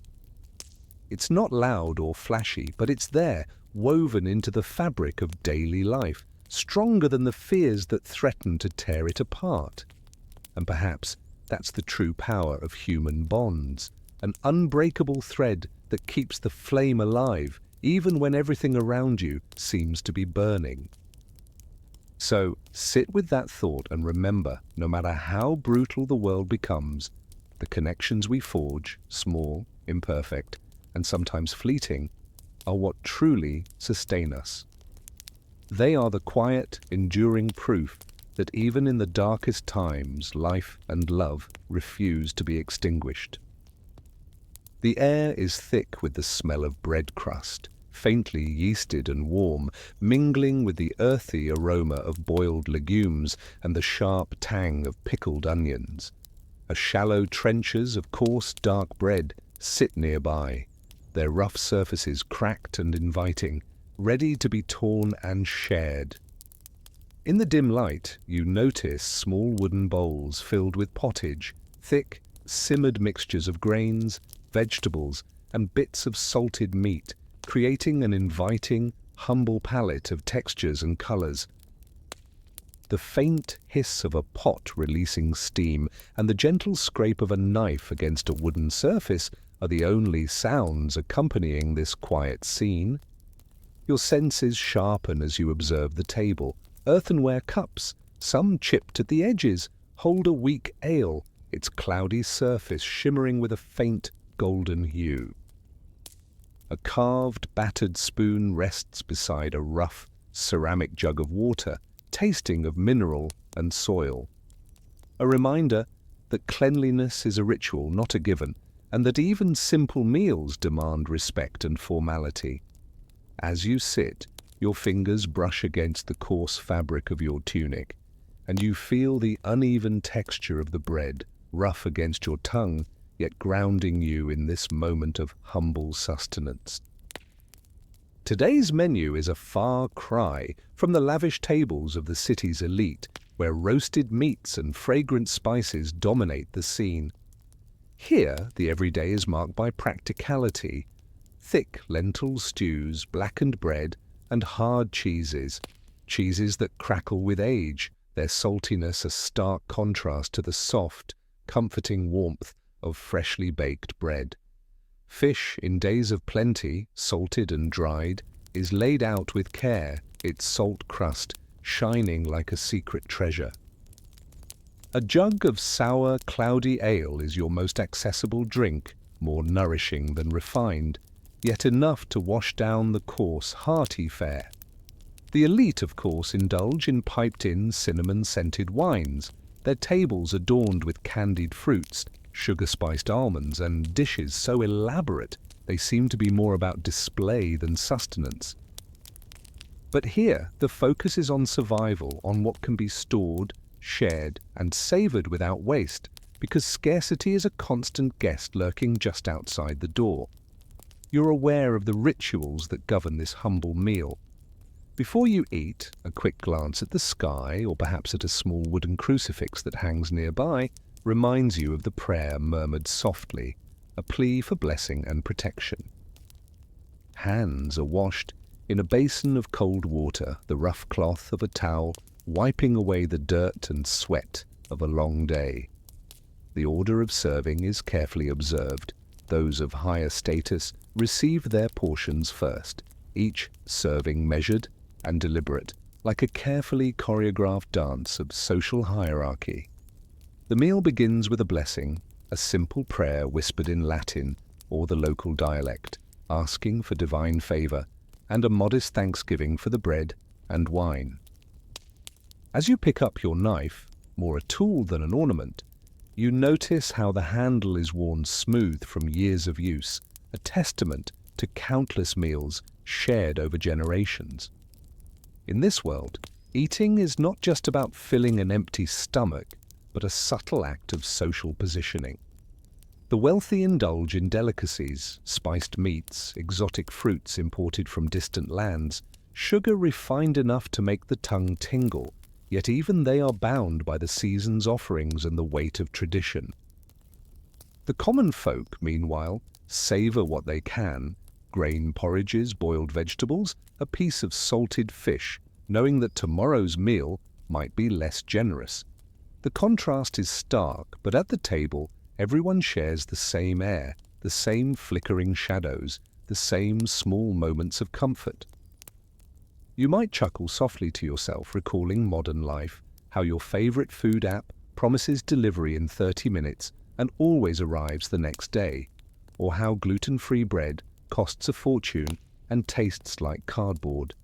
It's not loud or flashy, but it's there, woven into the fabric of daily life, stronger than the fears that threaten to tear it apart. And perhaps that's the true power of human bonds, an unbreakable thread that keeps the flame alive, even when everything around you seems to be burning. So sit with that thought and remember, no matter how brutal the world becomes, the connections we forge, small, imperfect, and sometimes fleeting, are what truly sustain us. They are the quiet, enduring proof that even in the darkest times, life and love refuse to be extinguished. The air is thick with the smell of bread crust, faintly yeasted and warm, mingling with the earthy aroma of boiled legumes and the sharp tang of pickled onions. Shallow trenches of coarse, dark bread sit nearby, their rough surfaces cracked and inviting, ready to be torn and shared. In the dim light, you notice small wooden bowls filled with pottage, thick, simmered mixtures of grains, vegetables, and bits of salted meat, creating an inviting, humble palette of textures and colors. The faint hiss of a pot releasing steam and the gentle scrape of a knife against a wooden surface are the only sounds accompanying this quiet scene. Your senses sharpen as you observe the table. Earthenware cups, some chipped at the edges, hold a weak ale, its cloudy surface shimmering with a faint golden hue. A carved, battered spoon rests beside a rough, ceramic jug of water, tasting of mineral and soil. A reminder that cleanliness is a ritual, not a given, and that even simple meals demand respect and formality. As you sit, your fingers brush against the coarse fabric of your tunic, and you feel the uneven texture of the bread, rough against your tongue, yet grounding you in this moment of humble sustenance. Today's menu is a far cry from the lavish tables of the city's elite, where roasted meats and fragrant spices dominate the scene. Here, the everyday is marked by practicality: thick lentil stews, blackened bread, and hard cheeses that crackle with age, their saltiness a stark contrast to the soft, comforting warmth of freshly baked bread. Fish, in days of plenty, salted and dried, is laid out with care, its salt crust shining like a secret treasure. A jug of sour, cloudy ale is your most accessible drink, more nourishing than refined, yet enough to wash down the coarse, hearty fare. The elite, of course, indulge in piped-in, cinnamon-scented wines, their tables adorned with candied fruits, sugar-spiced almonds, and dishes so elaborate they seem to be more about display than sustenance. But here, the focus is on survival, on what can be stored, shared, and savored without waste, because scarcity is a constant guest lurking just outside the door. You're aware of the rituals that govern this humble meal. Before you eat, a quick glance at the sky, or perhaps at a small wooden crucifix that hangs nearby, reminds you of the prayer murmured softly, a plea for blessing and protection. Hands are washed in a basin of cold water, the rough cloth of a towel wiping away the dirt and sweat of a long day. The order of serving is carefully observed. Those of higher status receive their portions first, each serving measured and deliberate, like a carefully choreographed dance of social hierarchy. The meal begins with a blessing, a simple prayer whispered in Latin or the local dialect, asking for divine favor, and a modest thanksgiving for the bread and wine. As you pick up your knife, more a tool than an ornament, you notice how the handle is worn smooth from years of use, a testament to countless meals shared over generations. In this world, eating is not just about filling an empty stomach, but a subtle act of social positioning. The wealthy indulge in delicacies, spiced meats, exotic fruits imported from distant lands, sugar refined enough to make the tongue tingle, yet even they are bound by the season's offerings and the weight of tradition. The common folk, meanwhile, savor what they can: grain porridges, boiled vegetables, a piece of salted fish, knowing that tomorrow's meal might be less generous. The contrast is stark, but at the table, everyone shares the same air, the same flickering shadows, the same small moments of comfort. You might chuckle softly to yourself, recalling modern life, how your favorite food app promises delivery in 30 minutes and always arrives the next day, or how gluten-free bread costs a fortune and tastes like cardboard.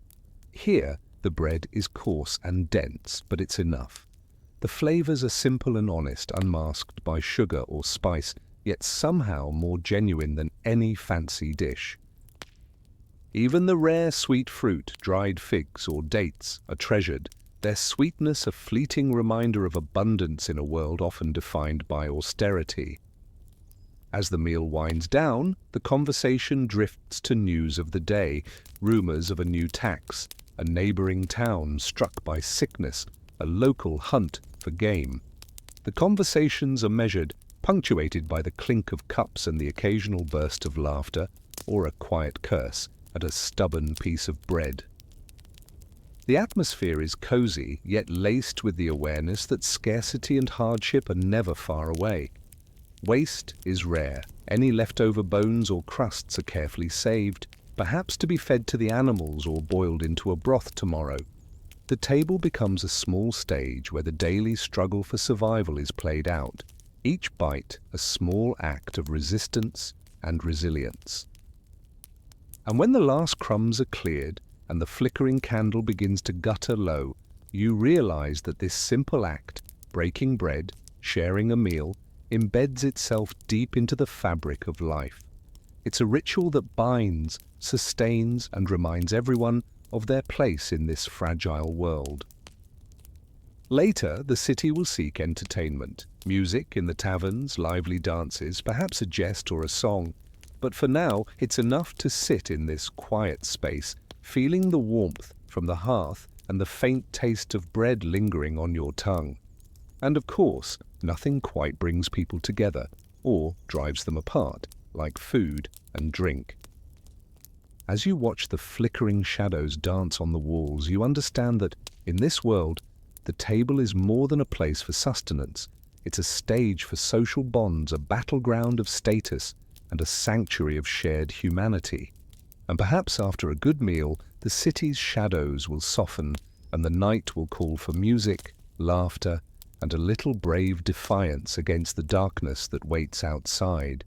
Here, The bread is coarse and dense, but it's enough. The flavors are simple and honest, unmasked by sugar or spice, yet somehow more genuine than any fancy dish. Even the rare sweet fruit, dried figs or dates, are treasured, their sweetness a fleeting reminder of abundance in a world often defined by austerity. As the meal winds down, the conversation drifts to news of the day, rumors of a new tax, a neighboring town struck by sickness, a local hunt for game. The conversations are measured, punctuated by the clink of cups and the occasional burst of laughter, or a quiet curse at a stubborn piece of bread. The atmosphere is cozy, yet laced with the awareness that scarcity and hardship are never far away. Waste is rare. Any leftover bones or crusts are carefully saved, perhaps to be fed to the animals or boiled into a broth tomorrow. The table becomes a small stage where the daily struggle for survival is played out, each bite a small act of resistance and resilience. And when the last crumbs are cleared and the flickering candle begins to gutter low, you realize that this simple act, breaking bread, sharing a meal, embeds itself deep into the fabric of life. It's a ritual that binds, sustains, and reminds everyone of their place in this fragile world. Later, the city will seek entertainment, music in the taverns, lively dances, perhaps a jest or a song. But for now, it's enough to sit in this quiet space, feeling the warmth from the hearth and the faint taste of bread lingering on your tongue. And of course, nothing quite brings people together or drives them apart like food and drink. As you watch the flickering shadows dance on the walls, you understand that, in this world, the table is more than a place for sustenance. It's a stage for social bonds, a battleground of status, and a sanctuary of shared humanity. And perhaps after a good meal, the city's shadows will soften, and the night will call for music, laughter, and a little brave defiance against the darkness that waits outside.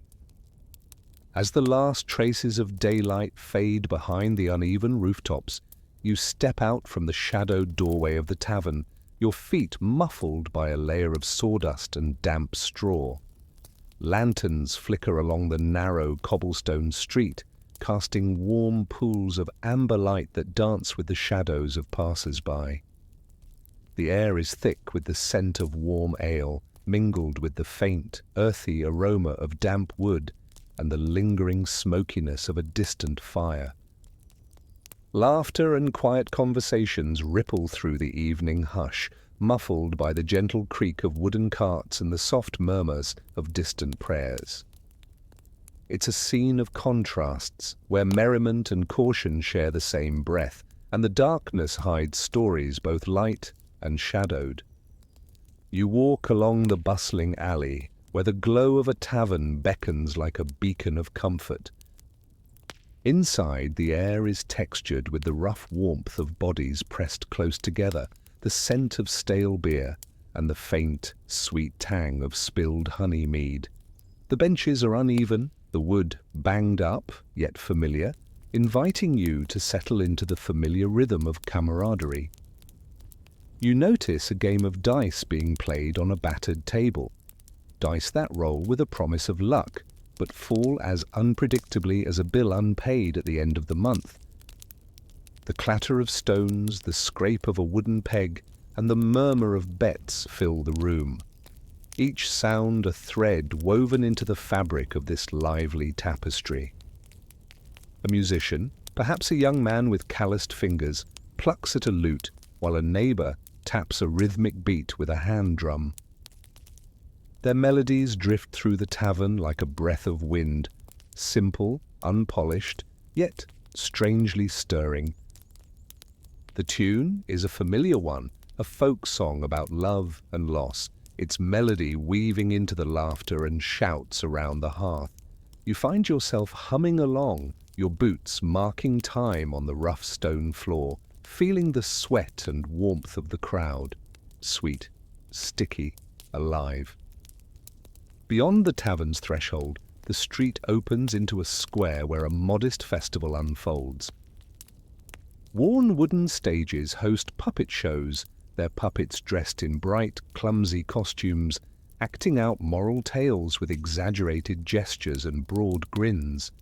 As the last traces of daylight fade behind the uneven rooftops, you step out from the shadowed doorway of the tavern, your feet muffled by a layer of sawdust and damp straw. Lanterns flicker along the narrow cobblestone street, casting warm pools of amber light that dance with the shadows of passers-by. The air is thick with the scent of warm ale, mingled with the faint, earthy aroma of damp wood and the lingering smokiness of a distant fire. Laughter and quiet conversations ripple through the evening hush, muffled by the gentle creak of wooden carts and the soft murmurs of distant prayers. It's a scene of contrasts, where merriment and caution share the same breath, and the darkness hides stories both light and shadowed. You walk along the bustling alley, where the glow of a tavern beckons like a beacon of comfort. Inside, the air is textured with the rough warmth of bodies pressed close together, the scent of stale beer, and the faint, sweet tang of spilled honey mead. The benches are uneven, the wood banged up, yet familiar, inviting you to settle into the familiar rhythm of camaraderie. You notice a game of dice being played on a battered table. Dice that roll with a promise of luck, but fall as unpredictably as a bill unpaid at the end of the month. The clatter of stones, the scrape of a wooden peg, and the murmur of bets fill the room. Each sound a thread woven into the fabric of this lively tapestry. A musician, perhaps a young man with calloused fingers, plucks at a lute, while a neighbor taps a rhythmic beat with a hand drum. Their melodies drift through the tavern like a breath of wind, simple, unpolished, yet strangely stirring. The tune is a familiar one, a folk song about love and loss, its melody weaving into the laughter and shouts around the hearth. You find yourself humming along, your boots marking time on the rough stone floor, feeling the sweat and warmth of the crowd, sweet, sticky, alive. Beyond the tavern's threshold, the street opens into a square where a modest festival unfolds. Worn wooden stages host puppet shows, their puppets dressed in bright, clumsy costumes, acting out moral tales with exaggerated gestures and broad grins.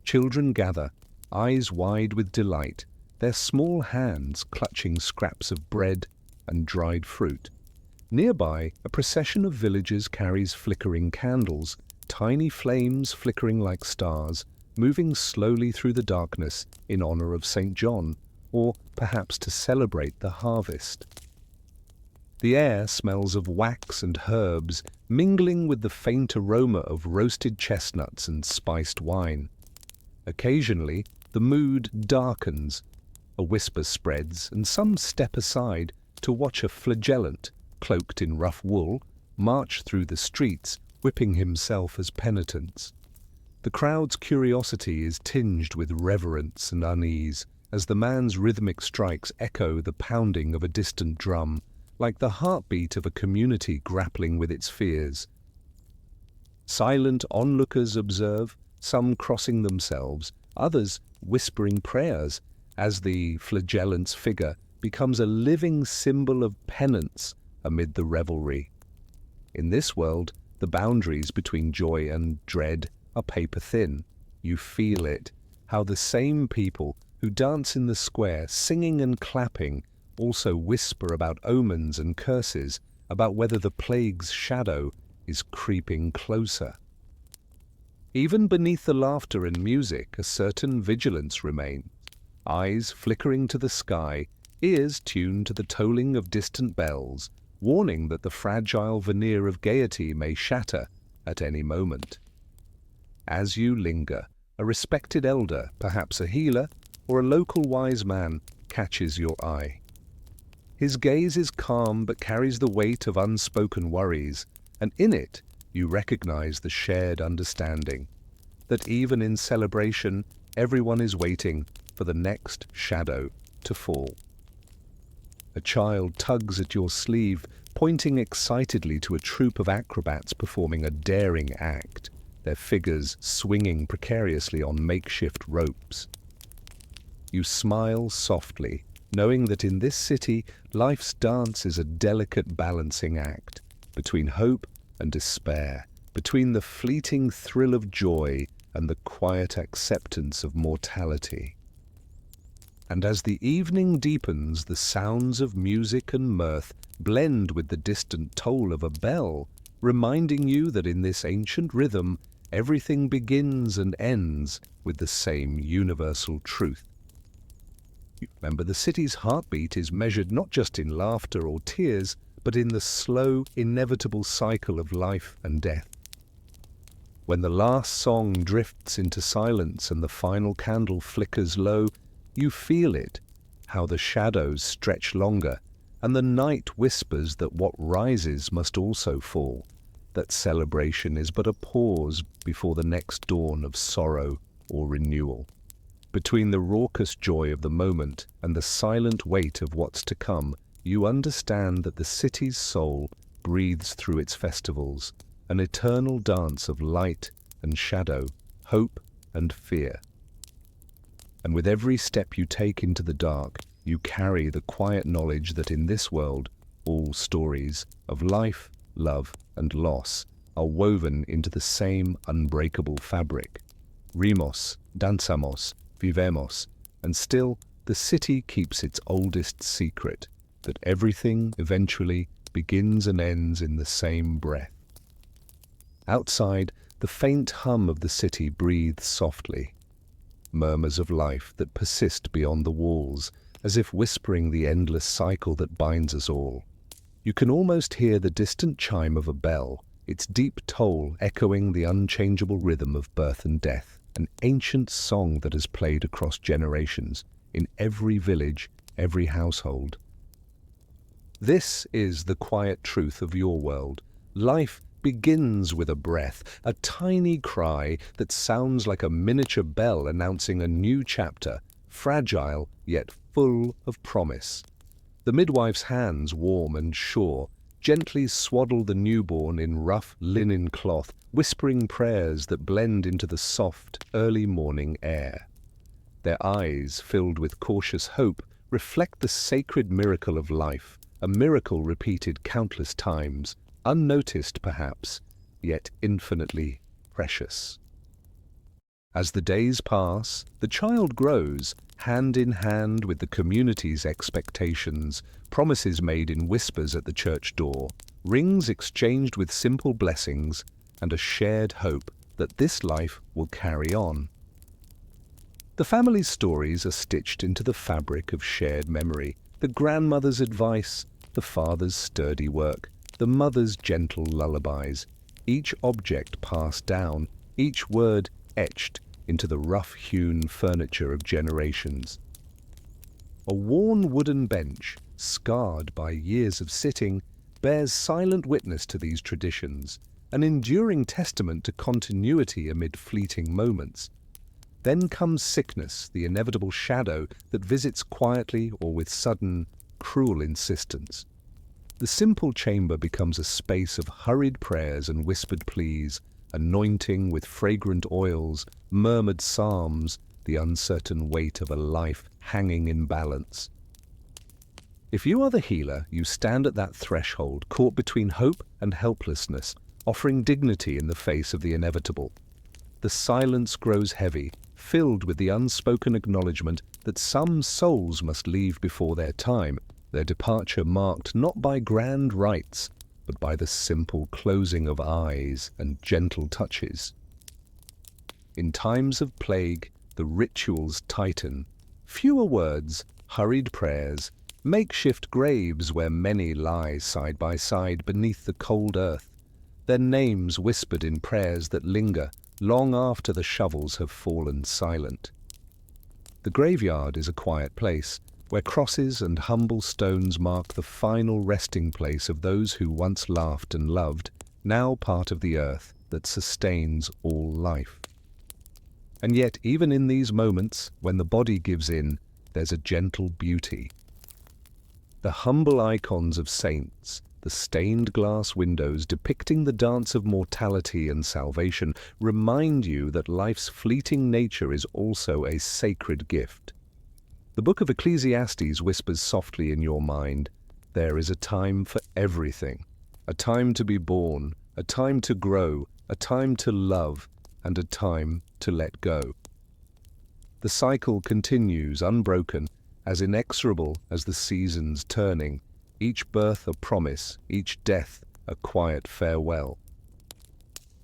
Children gather, eyes wide with delight, their small hands clutching scraps of bread and dried fruit. Nearby, a procession of villagers carries flickering candles, tiny flames flickering like stars, moving slowly through the darkness in honor of St. John, or perhaps to celebrate the harvest. The air smells of wax and herbs, mingling with the faint aroma of roasted chestnuts and spiced wine. Occasionally, the mood darkens. A whisper spreads, and some step aside to watch a flagellant, cloaked in rough wool, march through the streets, whipping himself as penitence. The crowd's curiosity is tinged with reverence and unease, as the man's rhythmic strikes echo the pounding of a distant drum, like the heartbeat of a community grappling with its fears. Silent onlookers observe, some crossing themselves, others whispering prayers, as the flagellant's figure becomes a living symbol of penance amid the revelry. In this world, the boundaries between joy and dread are paper-thin. You feel it, how the same people who dance in the square, singing and clapping, also whisper about omens and curses, about whether the plague's shadow is creeping closer. Even beneath the laughter and music, a certain vigilance remains, eyes flickering to the sky, ears tuned to the tolling of distant bells, warning that the fragile veneer of gaiety may shatter at any moment. As you linger, a respected elder, perhaps a healer, or a local wise man, catches your eye. His gaze is calm but carries the weight of unspoken worries, and in it you recognize the shared understanding that even in celebration, everyone is waiting for the next shadow to fall. A child tugs at your sleeve, pointing excitedly to a troupe of acrobats performing a daring act, their figures swinging precariously on makeshift ropes. You smile softly, knowing that in this city, life's dance is a delicate balancing act between hope and despair, between the fleeting thrill of joy and the quiet acceptance of mortality. And as the evening deepens, the sounds of music and mirth blend with the distant toll of a bell, reminding you that in this ancient rhythm, everything begins and ends with the same universal truth. You remember, the city's heartbeat is measured not just in laughter or tears, but in the slow, inevitable cycle of life and death. When the last song drifts into silence and the final candle flickers low, you feel it, how the shadows stretch longer, and the night whispers that what rises must also fall, that celebration is but a pause before the next dawn of sorrow or renewal. Between the raucous joy of the moment and the silent weight of what's to come, you understand that the city's soul breathes through its festivals, an eternal dance of light and shadow, hope and fear. And with every step you take into the dark, you carry the quiet knowledge that in this world, all stories of life, love, and loss are woven into the same unbreakable fabric. Rimos, danzamos, vivemos, and still the city keeps its oldest secret, that everything eventually begins and ends in the same breath. Outside, the faint hum of the city breathes softly, murmurs of life that persist beyond the walls, as if whispering the endless cycle that binds us all. You can almost hear the distant chime of a bell, its deep toll echoing the unchangeable rhythm of birth and death, an ancient song that has played across generations, in every village, every household. This is the quiet truth of your world. Life begins with a breath, a tiny cry that sounds like a miniature bell announcing a new chapter, fragile yet full of promise. The midwife's hands, warm and sure, gently swaddle the newborn in rough linen cloth, whispering prayers that blend into the soft, early morning air. Their eyes, filled with cautious hope, reflect the sacred miracle of life, a miracle repeated countless times, unnoticed perhaps, yet infinitely precious. As the days pass, the child grows, hand in hand with the community's expectations, promises made in whispers at the church door, rings exchanged with simple blessings, and a shared hope that this life will carry on. The family's stories are stitched into the fabric of shared memory, the grandmother's advice, the father's sturdy work, the mother's gentle lullabies, each object passed down, each word etched into the rough-hewn furniture of generations. A worn wooden bench, scarred by years of sitting, bears silent witness to these traditions, an enduring testament to continuity amid fleeting moments. Then comes sickness, the inevitable shadow that visits quietly or with sudden, cruel insistence. The simple chamber becomes a space of hurried prayers and whispered pleas, anointing with fragrant oils, murmured psalms, the uncertain weight of a life hanging in balance. If you are the healer, you stand at that threshold, caught between hope and helplessness, offering dignity in the face of the inevitable. The silence grows heavy, filled with the unspoken acknowledgement that some souls must leave before their time, their departure marked not by grand rites, but by the simple closing of eyes and gentle touches. In times of plague, the rituals tighten. Fewer words, hurried prayers, makeshift graves where many lie side by side beneath the cold earth, their names whispered in prayers that linger long after the shovels have fallen silent. The graveyard is a quiet place, where crosses and humble stones mark the final resting place of those who once laughed and loved, now part of the earth that sustains all life. And yet, even in these moments, when the body gives in, there's a gentle beauty. The humble icons of saints, the stained glass windows depicting the dance of mortality and salvation, remind you that life's fleeting nature is also a sacred gift. The book of Ecclesiastes whispers softly in your mind, there is a time for everything, a time to be born, a time to grow, a time to love, and a time to let go. The cycle continues unbroken, as inexorable as the seasons turning, each birth a promise, each death a quiet farewell.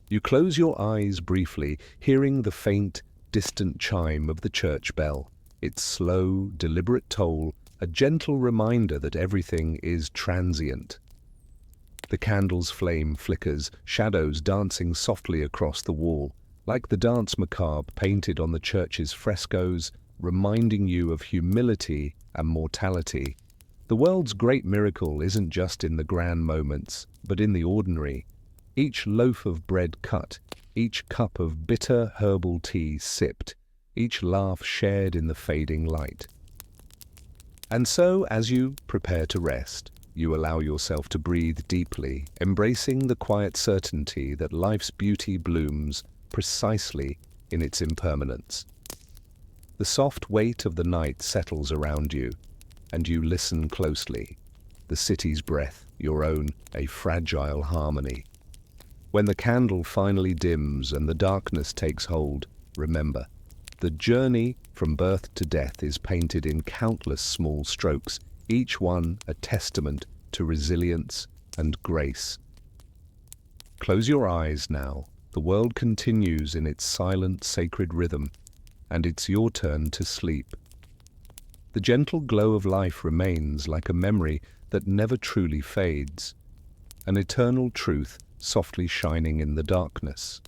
You close your eyes briefly, hearing the faint, distant chime of the church bell, its slow, deliberate toll, a gentle reminder that everything is transient. The candle's flame flickers, shadows dancing softly across the wall, like the dance macabre painted on the church's frescoes, reminding you of humility and mortality. The world's great miracle isn't just in the grand moments, but in the ordinary. Each loaf of bread cut, each cup of bitter herbal tea sipped, each laugh shared in the fading light. And so, as you prepare to rest, you allow yourself to breathe deeply, embracing the quiet certainty that life's beauty blooms precisely in its impermanence. The soft weight of the night settles around you, and you listen closely. The city's breath, your own, a fragile harmony. When the candle finally dims and the darkness takes hold, remember, the journey from birth to death is painted in countless small strokes, each one a testament to resilience and grace. Close your eyes now. The world continues in its silent, sacred rhythm, and it's your turn to sleep. The gentle glow of life remains like a memory that never truly fades, an eternal truth softly shining in the darkness.